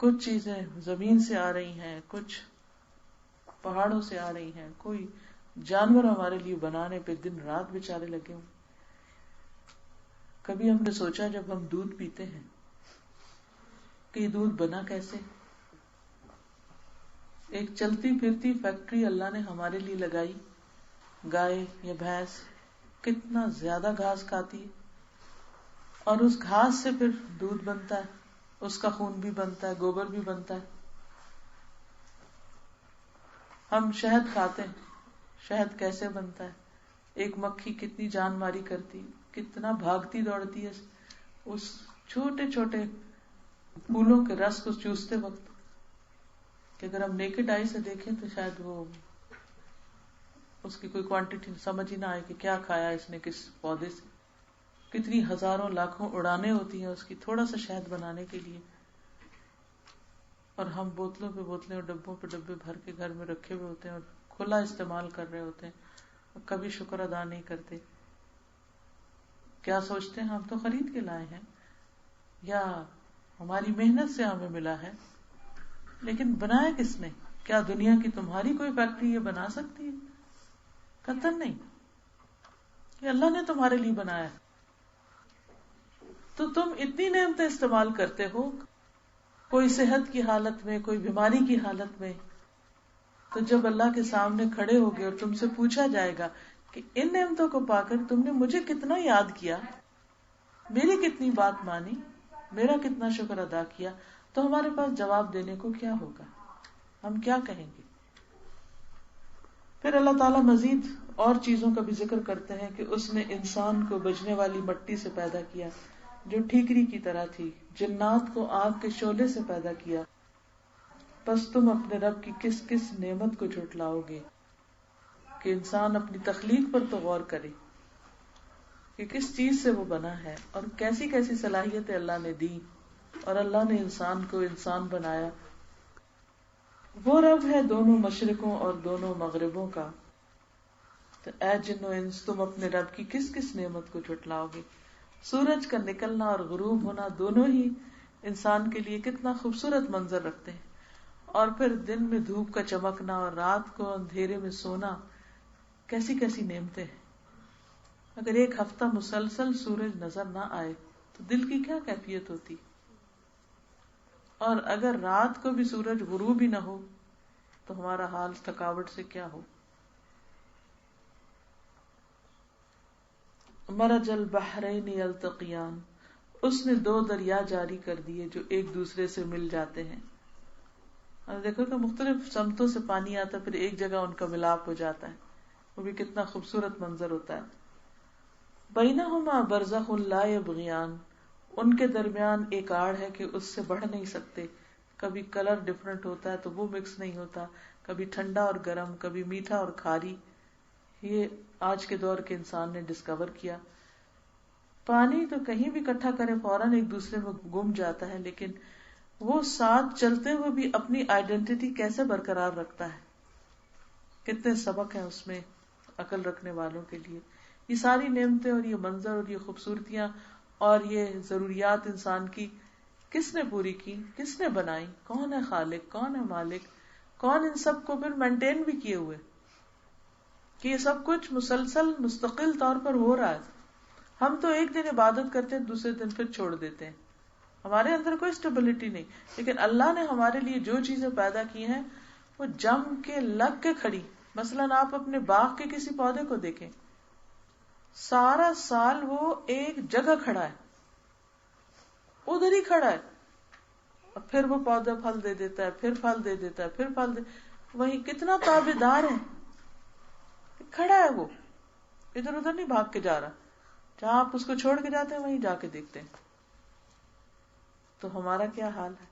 A: کچھ چیزیں زمین سے آ رہی ہیں، کچھ پہاڑوں سے آ رہی ہیں، کوئی جانور ہمارے لیے بنانے پہ دن رات بیچارے لگے ہوئے. کبھی ہم نے سوچا جب ہم دودھ پیتے ہیں کہ یہ دودھ بنا کیسے؟ ایک چلتی پھرتی فیکٹری اللہ نے ہمارے لیے لگائی. گائے یا بھینس کتنا زیادہ گھاس کھاتی ہے اور اس گھاس سے پھر دودھ بنتا ہے. اس کا خون بھی بنتا ہے، گوبر بھی بنتا ہے. ہم شہد کھاتے ہیں، شہد کیسے بنتا ہے؟ ایک مکھی کتنی جان ماری کرتی، کتنا بھاگتی دوڑتی ہے اس چھوٹے چھوٹے پھولوں کے رس کو چوستے وقت، کہ اگر ہم نیکڈ آئی سے دیکھیں تو شاید وہ اس کی کوئی کوانٹٹی سمجھ ہی نہ آئے کہ کیا کھایا اس نے کس پودے سے. کتنی ہزاروں لاکھوں اڑانیں ہوتی ہیں اس کی تھوڑا سا شہد بنانے کے لیے، اور ہم بوتلوں پہ بوتلیں اور ڈبوں پہ ڈبے بھر کے گھر میں رکھے ہوئے ہوتے ہیں اور کھلا استعمال کر رہے ہوتے ہیں اور کبھی شکر ادا نہیں کرتے. کیا سوچتے ہیں ہم تو خرید کے لائے ہیں یا ہماری محنت سے ہمیں ملا ہے، لیکن بنایا کس نے؟ کیا دنیا کی تمہاری کوئی فیکٹری یہ بنا سکتی ہے؟ قطعاً نہیں. یہ اللہ نے تمہارے لیے بنایا ہے. تو تم اتنی نعمتیں استعمال کرتے ہو، کوئی صحت کی حالت میں، کوئی بیماری کی حالت میں، تو جب اللہ کے سامنے کھڑے ہوگے اور تم سے پوچھا جائے گا کہ ان نعمتوں کو پا کر تم نے مجھے کتنا یاد کیا، میری کتنی بات مانی، میرا کتنا شکر ادا کیا، تو ہمارے پاس جواب دینے کو کیا ہوگا؟ ہم کیا کہیں گے؟ پھر اللہ تعالیٰ مزید اور چیزوں کا بھی ذکر کرتے ہیں کہ اس نے انسان کو بجنے والی مٹی سے پیدا کیا جو ٹھیکری کی طرح تھی، جنات کو آگ کے شعلے سے پیدا کیا. پس تم اپنے رب کی کس کس نعمت کو جھٹلاؤ گے؟ کہ انسان اپنی تخلیق پر تو غور کرے کہ کس چیز سے وہ بنا ہے اور کیسی کیسی صلاحیتیں اللہ نے دی، اور اللہ نے انسان کو انسان بنایا. وہ رب ہے دونوں مشرقوں اور دونوں مغربوں کا. تو اے جن و انس، تم اپنے رب کی کس کس نعمت کو جھٹلاؤ گے؟ سورج کا نکلنا اور غروب ہونا دونوں ہی انسان کے لیے کتنا خوبصورت منظر رکھتے ہیں، اور پھر دن میں دھوپ کا چمکنا اور رات کو اندھیرے میں سونا کیسی کیسی نعمتیں ہیں. اگر ایک ہفتہ مسلسل سورج نظر نہ آئے تو دل کی کیا کیفیت ہوتی، اور اگر رات کو بھی سورج غروب ہی نہ ہو تو ہمارا حال تھکاوٹ سے کیا ہو. مرج البحرین یلتقیان، اس نے دو دریا جاری کر دیے جو ایک دوسرے سے مل جاتے ہیں. اور دیکھو کہ مختلف سمتوں سے پانی آتا ہے، پھر ایک جگہ ان کا ملاپ ہو جاتا ہے، وہ بھی کتنا خوبصورت منظر ہوتا ہے. بینہما برزخ لا یبغیان، ان کے درمیان ایک آڑ ہے کہ اس سے بڑھ نہیں سکتے. کبھی کلر ڈفرنٹ ہوتا ہے تو وہ مکس نہیں ہوتا، کبھی ٹھنڈا اور گرم، کبھی میٹھا اور کھاری. یہ آج کے دور کے انسان نے ڈسکور کیا. پانی تو کہیں بھی اکٹھا کرے فوراً ایک دوسرے میں گم جاتا ہے، لیکن وہ ساتھ چلتے ہوئے بھی اپنی آئیڈینٹی کیسے برقرار رکھتا ہے. کتنے سبق ہیں اس میں عقل رکھنے والوں کے لیے. یہ ساری نعمتیں اور یہ منظر اور یہ خوبصورتیاں اور یہ ضروریات انسان کی کس نے پوری کی، کس نے بنائی؟ کون ہے خالق، کون ہے مالک، کون ان سب کو پھر مینٹین بھی کیے ہوئے کہ یہ سب کچھ مسلسل مستقل طور پر ہو رہا ہے. ہم تو ایک دن عبادت کرتے ہیں، دوسرے دن پھر چھوڑ دیتے ہیں، ہمارے اندر کوئی اسٹیبلٹی نہیں. لیکن اللہ نے ہمارے لیے جو چیزیں پیدا کی ہیں وہ جم کے لگ کے کھڑی. مثلاً آپ اپنے باغ کے کسی پودے کو دیکھیں، سارا سال وہ ایک جگہ کھڑا ہے، ادھر ہی کھڑا ہے، اور پھر وہ پودا پھل دے دیتا ہے، پھر پھل دے دیتا ہے، پھر پھل دے. وہی کتنا تابعدار ہے، کھڑا ہے، وہ ادھر ادھر نہیں بھاگ کے جا رہا. جہاں آپ اس کو چھوڑ کے جاتے ہیں وہیں جا کے دیکھتے ہیں. تو ہمارا کیا حال ہے؟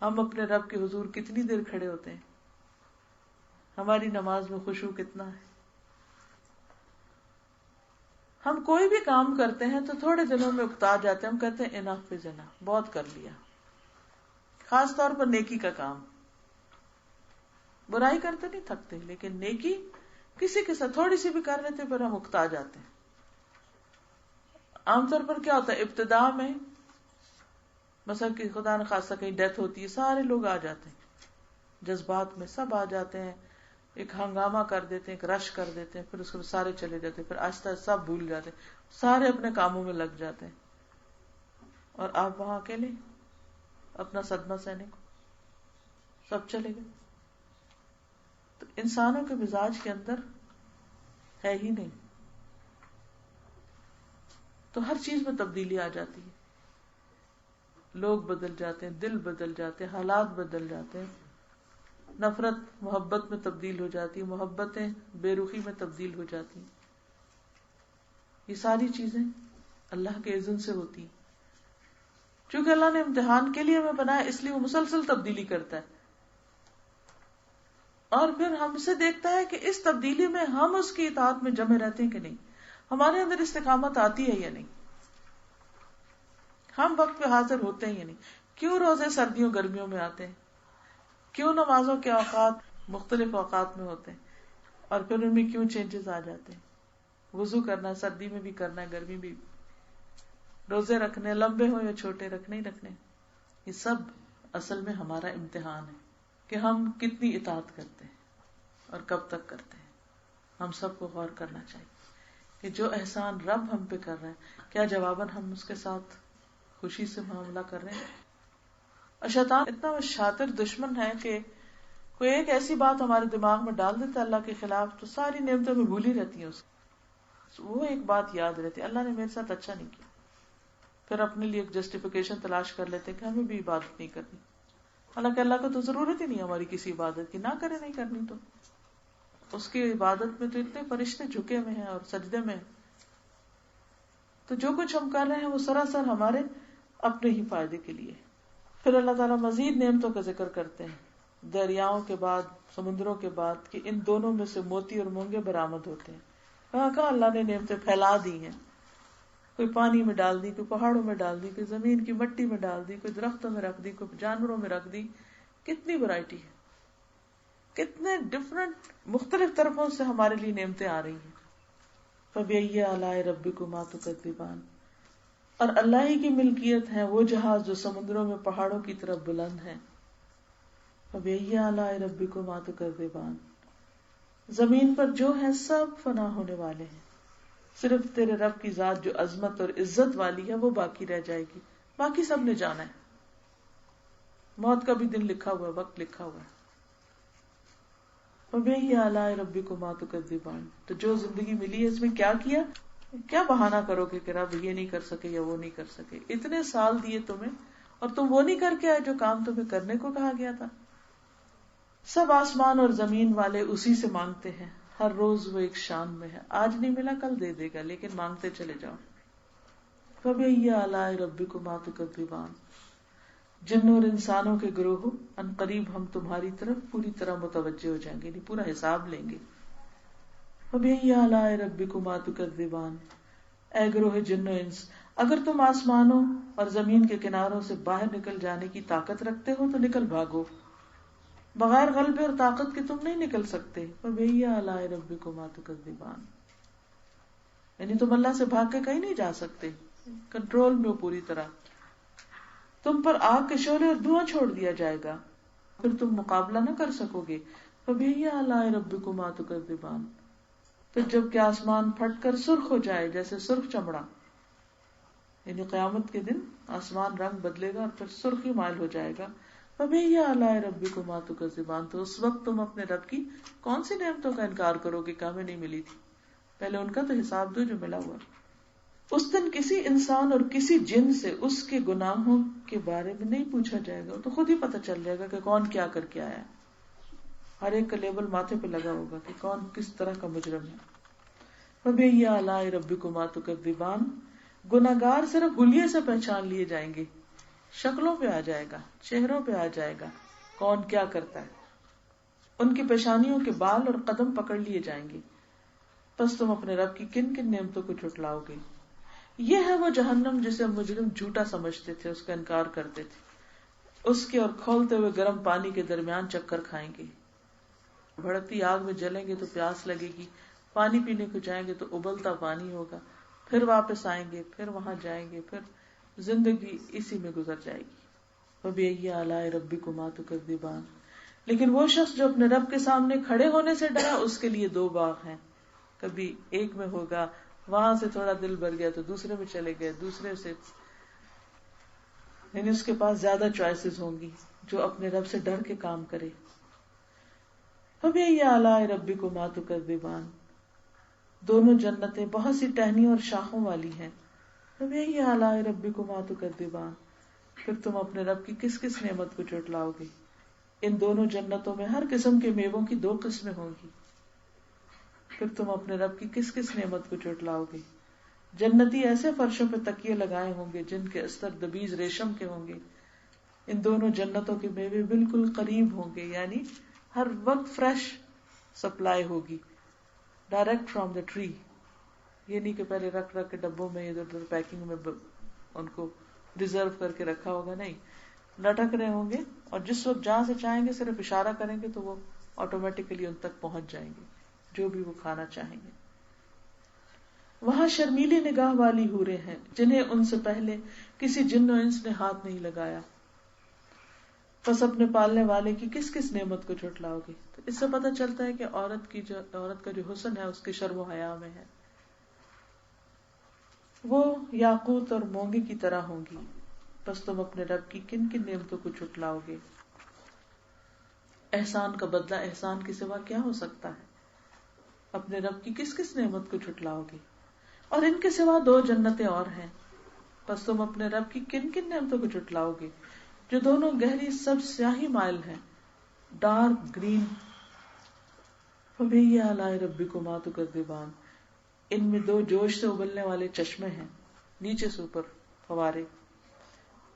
A: ہم اپنے رب کے حضور کتنی دیر کھڑے ہوتے ہیں؟ ہماری نماز میں خشوع کتنا ہے؟ ہم کوئی بھی کام کرتے ہیں تو تھوڑے دنوں میں اکتا جاتے ہیں، ہم کہتے ہیں انف از انف، بہت کر لیا. خاص طور پر نیکی کا کام، برائی کرتے نہیں تھکتے، لیکن نیکی کسی کے ساتھ تھوڑی سی بھی کر لیتے پھر ہم اکتا جاتے ہیں. عام طور پر کیا ہوتا ہے ابتدا میں، مثلا کہ خدا نہ خاصہ کہیں ڈیتھ ہوتی ہے، سارے لوگ آ جاتے ہیں، جذبات میں سب آ جاتے ہیں، ایک ہنگامہ کر دیتے ہیں، ایک رش کر دیتے ہیں، پھر اس کو سارے چلے جاتے ہیں، پھر آہستہ آہستہ سب بھول جاتے ہیں، سارے اپنے کاموں میں لگ جاتے ہیں، اور آپ وہاں اکیلے اپنا صدمہ سہنے کو، سب چلے گئے. تو انسانوں کے مزاج کے اندر ہے ہی نہیں، تو ہر چیز میں تبدیلی آ جاتی ہے. لوگ بدل جاتے ہیں، دل بدل جاتے ہیں، حالات بدل جاتے ہیں، نفرت محبت میں تبدیل ہو جاتی ہے، محبتیں بے رخی میں تبدیل ہو جاتی ہیں. یہ ساری چیزیں اللہ کے اذن سے ہوتی ہیں. چونکہ اللہ نے امتحان کے لیے ہمیں بنایا، اس لیے وہ مسلسل تبدیلی کرتا ہے، اور پھر ہم سے دیکھتا ہے کہ اس تبدیلی میں ہم اس کی اطاعت میں جمے رہتے ہیں کہ نہیں، ہمارے اندر استقامت آتی ہے یا نہیں، ہم وقت پہ حاضر ہوتے ہیں یا نہیں. کیوں روزے سردیوں گرمیوں میں آتے ہیں، کیوں نمازوں کے اوقات مختلف اوقات میں ہوتے ہیں، اور پھر ان میں کیوں چینجز آ جاتے ہیں. وضو کرنا سردی میں بھی کرنا ہے، گرمی بھی، روزے رکھنے لمبے ہو یا چھوٹے، رکھنے ہی رکھنے. یہ سب اصل میں ہمارا امتحان ہے کہ ہم کتنی اطاعت کرتے ہیں اور کب تک کرتے ہیں. ہم سب کو غور کرنا چاہیے کہ جو احسان رب ہم پہ کر رہے ہیں، کیا جواباً ہم اس کے ساتھ خوشی سے معاملہ کر رہے ہیں. اور شیطان اتنا شاطر دشمن ہے کہ کوئی ایک ایسی بات ہمارے دماغ میں ڈال دیتا ہے اللہ کے خلاف، تو ساری نعمتیں میں بھولی رہتی ہیں اس کی. وہ ایک بات یاد رہتی ہے، اللہ نے میرے ساتھ اچھا نہیں کیا. پھر اپنے لیے ایک جسٹیفیکیشن تلاش کر لیتے کہ ہمیں بھی عبادت نہیں کرنی. حالانکہ اللہ کو تو ضرورت ہی نہیں ہماری کسی عبادت کی، نہ کرے نہیں کرنی تو. اس کی عبادت میں تو اتنے فرشتے جھکے ہوئے ہیں اور سجدے میں ہیں. تو جو کچھ ہم کر رہے ہیں وہ سراسر ہمارے اپنے ہی فائدے کے لیے. پھر اللہ تعالیٰ مزید نعمتوں کا ذکر کرتے ہیں، دریاؤں کے بعد، سمندروں کے بعد، کہ ان دونوں میں سے موتی اور مونگے برآمد ہوتے ہیں. کہاں کہاں اللہ نے نعمتیں پھیلا دی ہیں، کوئی پانی میں ڈال دی، کوئی پہاڑوں میں ڈال دی، کوئی زمین کی مٹی میں ڈال دی، کوئی درختوں میں رکھ دی، کوئی جانوروں میں رکھ دی. کتنی ورائٹی ہے، کتنے ڈفرنٹ مختلف طرفوں سے ہمارے لیے نعمتیں آ رہی ہیں. فَبِأَيِّ آلَاءِ رَبِّكُمَا تُكَذِّبَانِ. اور اللہ ہی کی ملکیت ہے وہ جہاز جو سمندروں میں پہاڑوں کی طرف بلند ہے. فَبِأَيِّ آلَاءِ رَبِّكُمَا تُكَذِّبَانِ. زمین پر جو ہے سب فنا ہونے والے ہیں، صرف تیرے رب کی ذات جو عظمت اور عزت والی ہے وہ باقی رہ جائے گی. باقی سب نے جانا ہے، موت کا بھی دن لکھا ہوا ہے، وقت لکھا ہوا ہے. فَبِأَيِّ آلَاءِ رَبِّكُمَا تُكَذِّبَانِ. تو جو زندگی ملی ہے اس میں کیا کیا، کیا بہانہ کرو گے کہ رب یہ نہیں کر سکے یا وہ نہیں کر سکے. اتنے سال دیے تمہیں اور تم وہ نہیں کر کے آئے جو کام تمہیں کرنے کو کہا گیا تھا. سب آسمان اور زمین والے اسی سے مانگتے ہیں، ہر روز وہ ایک شان میں ہے. آج نہیں ملا کل دے دے گا، لیکن مانگتے چلے جاؤ. فَبِأَيِّ آلَاءِ رَبِّكُمَا تُكَذِّبَانِ. جنوں اور انسانوں کے گروہ، ان قریب ہم تمہاری طرف پوری طرح متوجہ ہو جائیں گے، یعنی پورا حساب لیں گے. فَبِأَيِّ آلَاءِ رَبِّكُمَا تُكَذِّبَانِ. اے گروہ جن و انس، اگر تم آسمانوں اور زمین کے کناروں سے باہر نکل جانے کی طاقت رکھتے ہو تو نکل بھاگو. بغیر غلبے اور طاقت کے تم نہیں نکل سکتے. فَبِأَيِّ آلَاءِ رَبِّكُمَا تُكَذِّبَانِ. یعنی تم اللہ سے بھاگ کے کہیں نہیں جا سکتے، کنٹرول میں ہو پوری طرح. تم پر آگ کے شعلے اور دھواں چھوڑ دیا جائے گا، پھر تم مقابلہ نہ کر سکو گے. فَبِأَيِّ آلَاءِ رَبِّكُمَا تُكَذِّبَانِ. پھر جب کہ آسمان پھٹ کر سرخ ہو جائے جیسے سرخ چمڑا، یعنی قیامت کے دن آسمان رنگ بدلے گا اور پھر سرخی مائل ہو جائے گا. فَبِأَيِّ آلَاءِ رَبِّكُمَا تُكَذِّبَانِ. تو اس وقت تم اپنے رب کی کون سی نعمتوں کا انکار کرو گے کہ ہمیں نہیں ملی تھی. پہلے ان کا تو حساب دو جو ملا ہوا. اس دن کسی انسان اور کسی جن سے اس کے گناہوں کے بارے میں نہیں پوچھا جائے گا، تو خود ہی پتہ چل جائے گا کہ کون کیا کر کے آیا. ہر ایک کا لیبل ماتھے پہ لگا ہوگا کہ کون کس طرح کا مجرم ہے. فَبِأَيِّ آلَاءِ رَبِّكُمَا تُكَذِّبَانِ. گناہگار صرف حلیے سے پہچان لیے جائیں گے، شکلوں پہ آ جائے گا، چہروں پہ آ جائے گا کون کیا کرتا ہے. ان کی پیشانیوں کے بال اور قدم پکڑ لیے جائیں گے. پس تم اپنے رب کی کن کن نعمتوں کو جھٹلاؤ گے. یہ ہے وہ جہنم جسے مجرم جھوٹا سمجھتے تھے، اس کا انکار کرتے تھے. اس کے اور کھولتے ہوئے گرم پانی کے درمیان چکر کھائیں گے. بھڑکتی آگ میں جلیں گے تو پیاس لگے گی، پانی پینے کو جائیں گے تو ابلتا پانی ہوگا، پھر واپس آئیں گے، پھر وہاں جائیں گے، پھر زندگی اسی میں گزر جائے گی. فَبِأَيِّ آلَاءِ رَبِّكُمَا تُكَذِّبَانِ. لیکن وہ شخص جو اپنے رب کے سامنے کھڑے ہونے سے ڈرا، اس کے لیے دو باغ ہیں. کبھی ایک میں ہوگا، وہاں سے تھوڑا دل بھر گیا تو دوسرے میں چلے گئے، دوسرے سے، یعنی اس کے پاس زیادہ چوائسز ہوں گی جو اپنے رب سے ڈر کے کام کرے. فَبِأَيِّ آلَاءِ رَبِّكُمَا تُكَذِّبَانِ. دونوں جنتیں بہت سی ٹہنیوں اور شاخوں والی ہیں. فَبِأَيِّ آلَاءِ رَبِّكُمَا تُكَذِّبَانِ. پھر تم اپنے رب کی کس کس نعمت کو جھٹلاؤ گے؟ ان دونوں جنتوں میں ہر قسم کے میووں کی 2 قسمیں ہوں گی. پھر تم اپنے رب کی کس کس نعمت کو جھٹلاؤ گے؟ جنتی ایسے فرشوں پہ تکیے لگائے ہوں گے جن کے استر دبیز ریشم کے ہوں گے. ان دونوں جنتوں کے میوے بالکل قریب ہوں گے، یعنی ہر وقت فریش سپلائی ہوگی، ڈائریکٹ فرام دا ٹری. یہ نہیں کہ پہلے رکھ کے ڈبوں میں ادھر ادھر پیکنگ میں ان کو ریزرو کر کے رکھا ہوگا، نہیں، لٹک رہے ہوں گے اور جس وقت جہاں سے چاہیں گے صرف اشارہ کریں گے تو وہ آٹومیٹیکلی ان تک پہنچ جائیں گے جو بھی وہ کھانا چاہیں گے. وہاں شرمیلی نگاہ والی حوریں ہیں جنہیں ان سے پہلے کسی جن و انس نے ہاتھ نہیں لگایا. پس اپنے پالنے والے کی کس کس نعمت کو جھٹلاؤ گے؟ تو اس سے پتہ چلتا ہے کہ عورت کا جو حسن ہے اس کے شرم و حیا میں ہے. وہ یاقوت اور مونگے کی طرح ہوں گی. پس تم اپنے رب کی کن کن نعمتوں کو جھٹلاؤ گے؟ احسان کا بدلہ احسان کے سوا کیا ہو سکتا ہے؟ اپنے رب کی کس کس نعمت کو جھٹلاؤ گے؟ اور ان کے سوا 2 جنتیں اور ہیں. پس تم اپنے رب کی کن کن نعمتوں کو جھٹلاؤ گے جو دونوں گہری سب سیاہی مائل ہیں، ڈارک گرین. فبأي آلاء ربكما تكذبان. ان میں 2 جوش سے ابلنے والے چشمے ہیں، نیچے سے اوپر فوارے.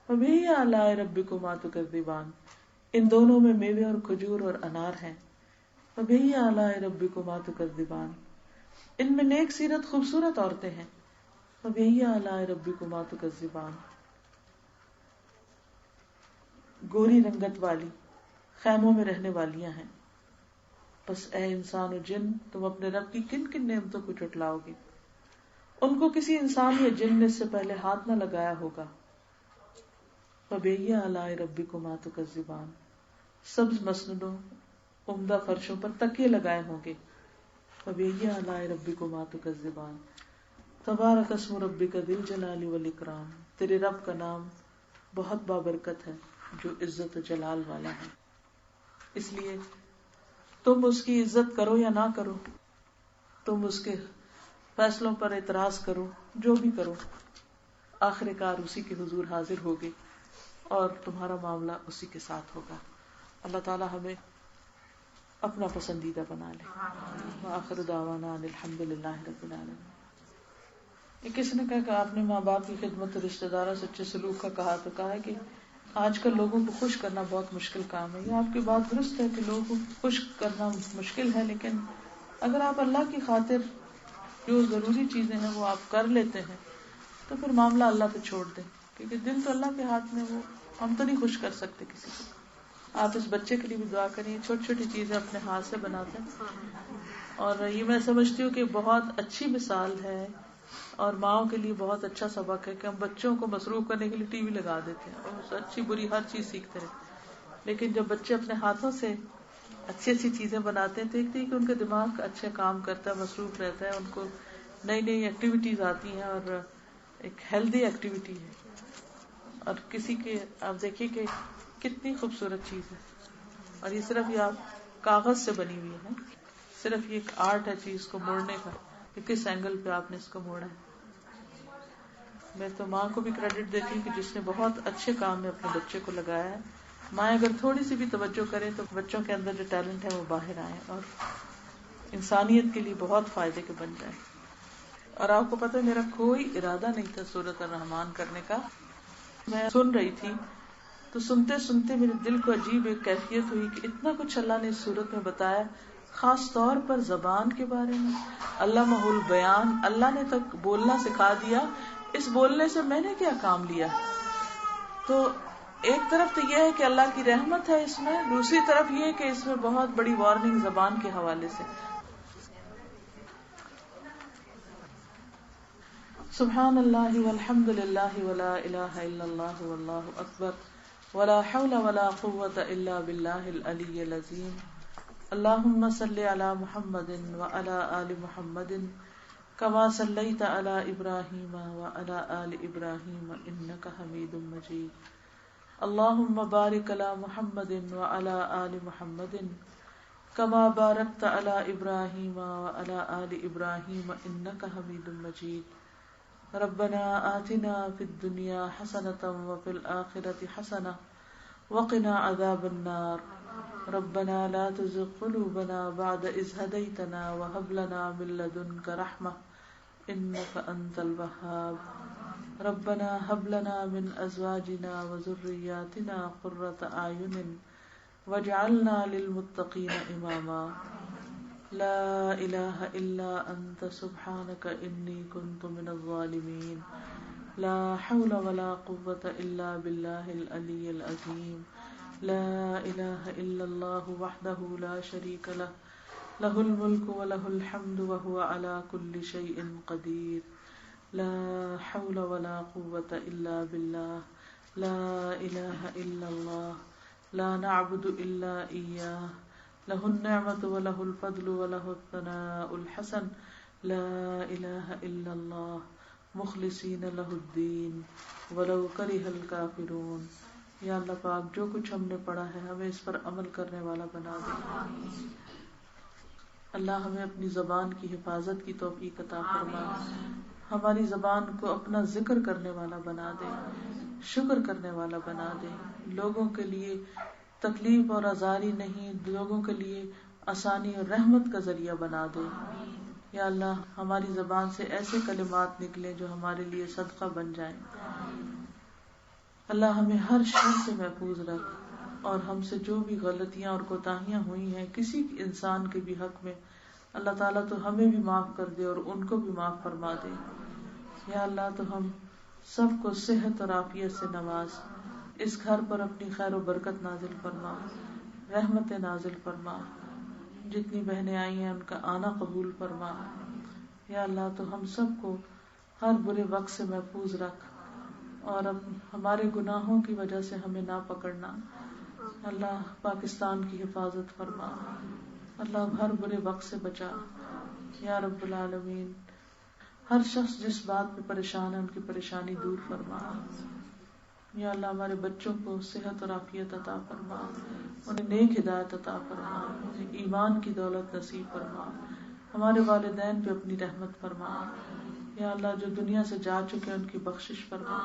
A: فبأي آلاء ربكما تكذبان. ان دونوں میں میوے اور کھجور اور انار ہیں. فبأي آلاء ربكما تكذبان. ان میں نیک سیرت خوبصورت عورتیں ہیں. فبأي آلاء ربكما تكذبان. گوری رنگت والی خیموں میں رہنے والیاں ہیں. بس اے انسان و جن، تم اپنے رب کی کن کن نعمتوں کو جھٹلاؤ گے؟ ان کو کسی انسان یا جن نے اس سے پہلے ہاتھ نہ لگایا ہوگا. فبأي آلاء ربكما تكذبان. سبز مسندوں، عمدہ فرشوں پر تکیے لگائے ہوں گے. فبأي آلاء ربكما تكذبان. تبارک اسم ربک ذی الجلال والاکرام. تیرے رب کا نام بہت بابرکت ہے جو عزت و جلال والا ہے. اس لیے تم اس کی عزت کرو یا نہ کرو، تم اس کے فیصلوں پر اعتراض کرو، جو بھی کرو، آخر کار اسی کے حضور حاضر ہوگے اور تمہارا معاملہ اسی کے ساتھ ہوگا. اللہ تعالی ہمیں اپنا پسندیدہ بنا لے. وآخر دعوانا ان الحمد للہ رب العالمین. کسی نے کہا کہ آپ نے ماں باپ کی خدمت اور رشتہ داروں سے اچھے سلوک کا کہا، تو کہا کہ آج کل لوگوں کو خوش کرنا بہت مشکل کام ہے. یہ آپ کی بات درست ہے کہ لوگوں کو خوش کرنا مشکل ہے، لیکن اگر آپ اللہ کی خاطر جو ضروری چیزیں ہیں وہ آپ کر لیتے ہیں تو پھر معاملہ اللہ پہ چھوڑ دیں، کیونکہ دل تو اللہ کے ہاتھ میں، وہ ہم تو نہیں خوش کر سکتے کسی کو. آپ اس بچے کے لیے بھی دعا کریں. چھوٹی چھوٹی چیزیں اپنے ہاتھ سے بناتے ہیں اور یہ میں سمجھتی ہوں کہ بہت اچھی مثال ہے اور ماؤں کے لیے بہت اچھا سبق ہے کہ ہم بچوں کو مصروف کرنے کے لیے ٹی وی لگا دیتے ہیں اور اچھی بری ہر چیز سیکھتے رہے، لیکن جب بچے اپنے ہاتھوں سے اچھی اچھی چیزیں بناتے ہیں تو دیکھتے ہیں کہ ان کا دماغ اچھا کام کرتا ہے، مصروف رہتا ہے، ان کو نئی نئی ایکٹیویٹیز آتی ہیں اور ایک ہیلدی ایکٹیویٹی ہے. اور کسی کے آپ دیکھیے کہ کتنی خوبصورت چیز ہے، اور یہ صرف یہ آپ کاغذ سے بنی ہوئی ہے، صرف یہ ایک آرٹ ہے چیز کو موڑنے کا کہ کس اینگل پہ آپ نے اس کو موڑا ہے. میں تو ماں کو بھی کریڈٹ دیتی ہوں کہ جس نے بہت اچھے کام میں اپنے بچے کو لگایا ہے. ماں اگر تھوڑی سی بھی توجہ کرے تو بچوں کے اندر جو ٹیلنٹ ہے وہ باہر آئے اور انسانیت کے لیے بہت فائدے کے بن جائے. اور آپ کو پتہ ہے میرا کوئی ارادہ نہیں تھا سورۃ الرحمن کرنے کا. میں سن رہی تھی تو سنتے سنتے میرے دل کو عجیب ایک کیفیت ہوئی کہ اتنا کچھ اللہ نے اس سورت میں بتایا، خاص طور پر زبان کے بارے میں. علامہ البیان، اللہ نے تک بولنا سکھا دیا. اس بولنے سے میں نے کیا کام لیا؟ تو ایک طرف تو یہ ہے کہ اللہ کی رحمت ہے اس میں، دوسری طرف یہ کہ اس میں بہت بڑی وارننگ زبان کے حوالے سے. سبحان اللہ والحمد للہ ولا الہ الا اللہ واللہ اکبر ولا حول ولا قوة الا باللہ العلی العظیم. اللہم صل علی محمد وعلی آل محمد کما صلیت علی ابراہیم وعلی آل ابراہیم انک حمید مجید. اللہم بارک علی محمد وعلی آل محمد کما بارکت علی ابراہیم وعلی آل ابراہیم انک حمید مجید. ربنا آتنا فی الدنیا حسنۃ وفی الآخرۃ حسنۃ وقنا عذاب النار ربنا لا تزغ قلوبنا بعد إذ هديتنا وهب لنا من لدنك رحمة إنك أنت الوهاب ربنا هب لنا من أزواجنا وذرياتنا قرة أعين واجعلنا للمتقين إماما لا إله إلا أنت سبحانك إني كنت من الظالمين لا حول ولا قوة إلا بالله العلي العظيم لا إله إلا الله وحده لا شريك له له الملك وله الحمد وهو على كل شيء قدير لا حول ولا قوة إلا بالله لا إله إلا الله لا نعبد إلا إياه له النعمة وله الفضل وله الثناء الحسن لا إله إلا الله مخلصین لہ الدین ولو کرہ الکافرون. یا اللہ پاک جو کچھ ہم نے پڑھا ہے ہمیں اس پر عمل کرنے والا بنا دے. اللہ ہمیں اپنی زبان کی حفاظت کی توفیق عطا فرما. ہماری زبان کو اپنا ذکر کرنے والا بنا دے, شکر کرنے والا بنا دے, لوگوں کے لیے تکلیف اور آزاری نہیں, لوگوں کے لیے آسانی اور رحمت کا ذریعہ بنا دے. یا اللہ ہماری زبان سے ایسے کلمات نکلیں جو ہمارے لیے صدقہ بن جائیں. اللہ ہمیں ہر شر سے محفوظ رکھ, اور ہم سے جو بھی غلطیاں اور کوتاہیاں ہوئی ہیں کسی انسان کے بھی حق میں, اللہ تعالیٰ تو ہمیں بھی معاف کر دے اور ان کو بھی معاف فرما دے. یا اللہ تو ہم سب کو صحت اور عافیت سے نواز, اس گھر پر اپنی خیر و برکت نازل فرما, رحمت نازل فرما. جتنی بہنیں آئی ہیں ان کا آنا قبول فرما. یا اللہ تو ہم سب کو ہر برے وقت سے محفوظ رکھ, اور اب ہمارے گناہوں کی وجہ سے ہمیں نہ پکڑنا. اللہ پاکستان کی حفاظت فرما, اللہ ہر برے وقت سے بچا. یا رب العالمین ہر شخص جس بات پہ پریشان ہے ان کی پریشانی دور فرما. یا اللہ ہمارے بچوں کو صحت اور عافیت عطا فرما, انہیں نیک ہدایت عطا فرما, انہیں ایمان کی دولت نصیب فرما. ہمارے والدین پہ اپنی رحمت فرما. یا اللہ جو دنیا سے جا چکے ان کی بخشش فرما.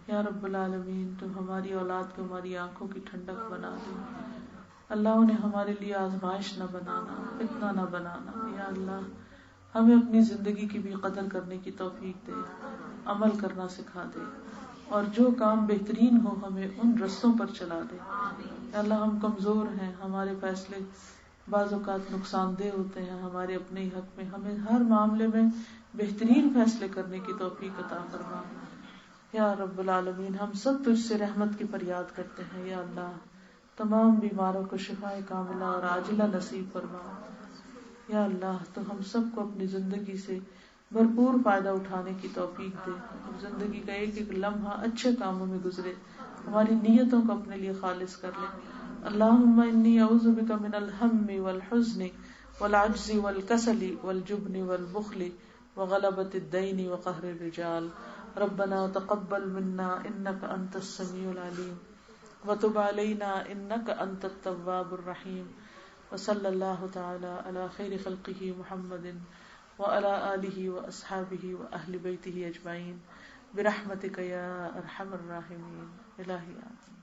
A: یا رب العالمین تو ہماری اولاد کو ہماری آنکھوں کی ٹھنڈک بنا دے. اللہ انہیں ہمارے لیے آزمائش نہ بنانا, فتنہ نہ بنانا. یا اللہ ہمیں اپنی زندگی کی بھی قدر کرنے کی توفیق دے, عمل کرنا سکھا دے, اور جو کام بہترین ہو ہمیں ان رستوں پر چلا دے. یا اللہ ہم کمزور ہیں, ہمارے فیصلے بعض اوقات نقصان دہ ہوتے ہیں ہمارے اپنے ہی حق میں, ہمیں ہر معاملے میں بہترین فیصلے کرنے کی توفیق عطا فرما. یا رب العالمین ہم سب تجھ سے رحمت کی فریاد کرتے ہیں. یا اللہ تمام بیماروں کو شفائے کاملہ اور عاجلہ نصیب فرما. یا اللہ تو ہم سب کو اپنی زندگی سے بھرپور فائدہ اٹھانے کی توفیق دے, زندگی کا ایک ایک لمحہ اچھے کاموں میں گزرے, ہماری نیتوں کو اپنے لیے خالص کر لے. اللہم انی اعوذ بک من الہم والحزن والعجز والکسل والجبن والبخل وغلبۃ الدین وقہر الرجال. ربنا تقبل منا انک انت السمیع العلیم وتب علینا انک انت التواب الرحیم. وصلی اللہ تعالی علی خیر خلقہ محمد وعلى آلہ واصحابہ واہل بیتہ اجمعین برحمتک یا ارحم الراحمین. الہی آمین.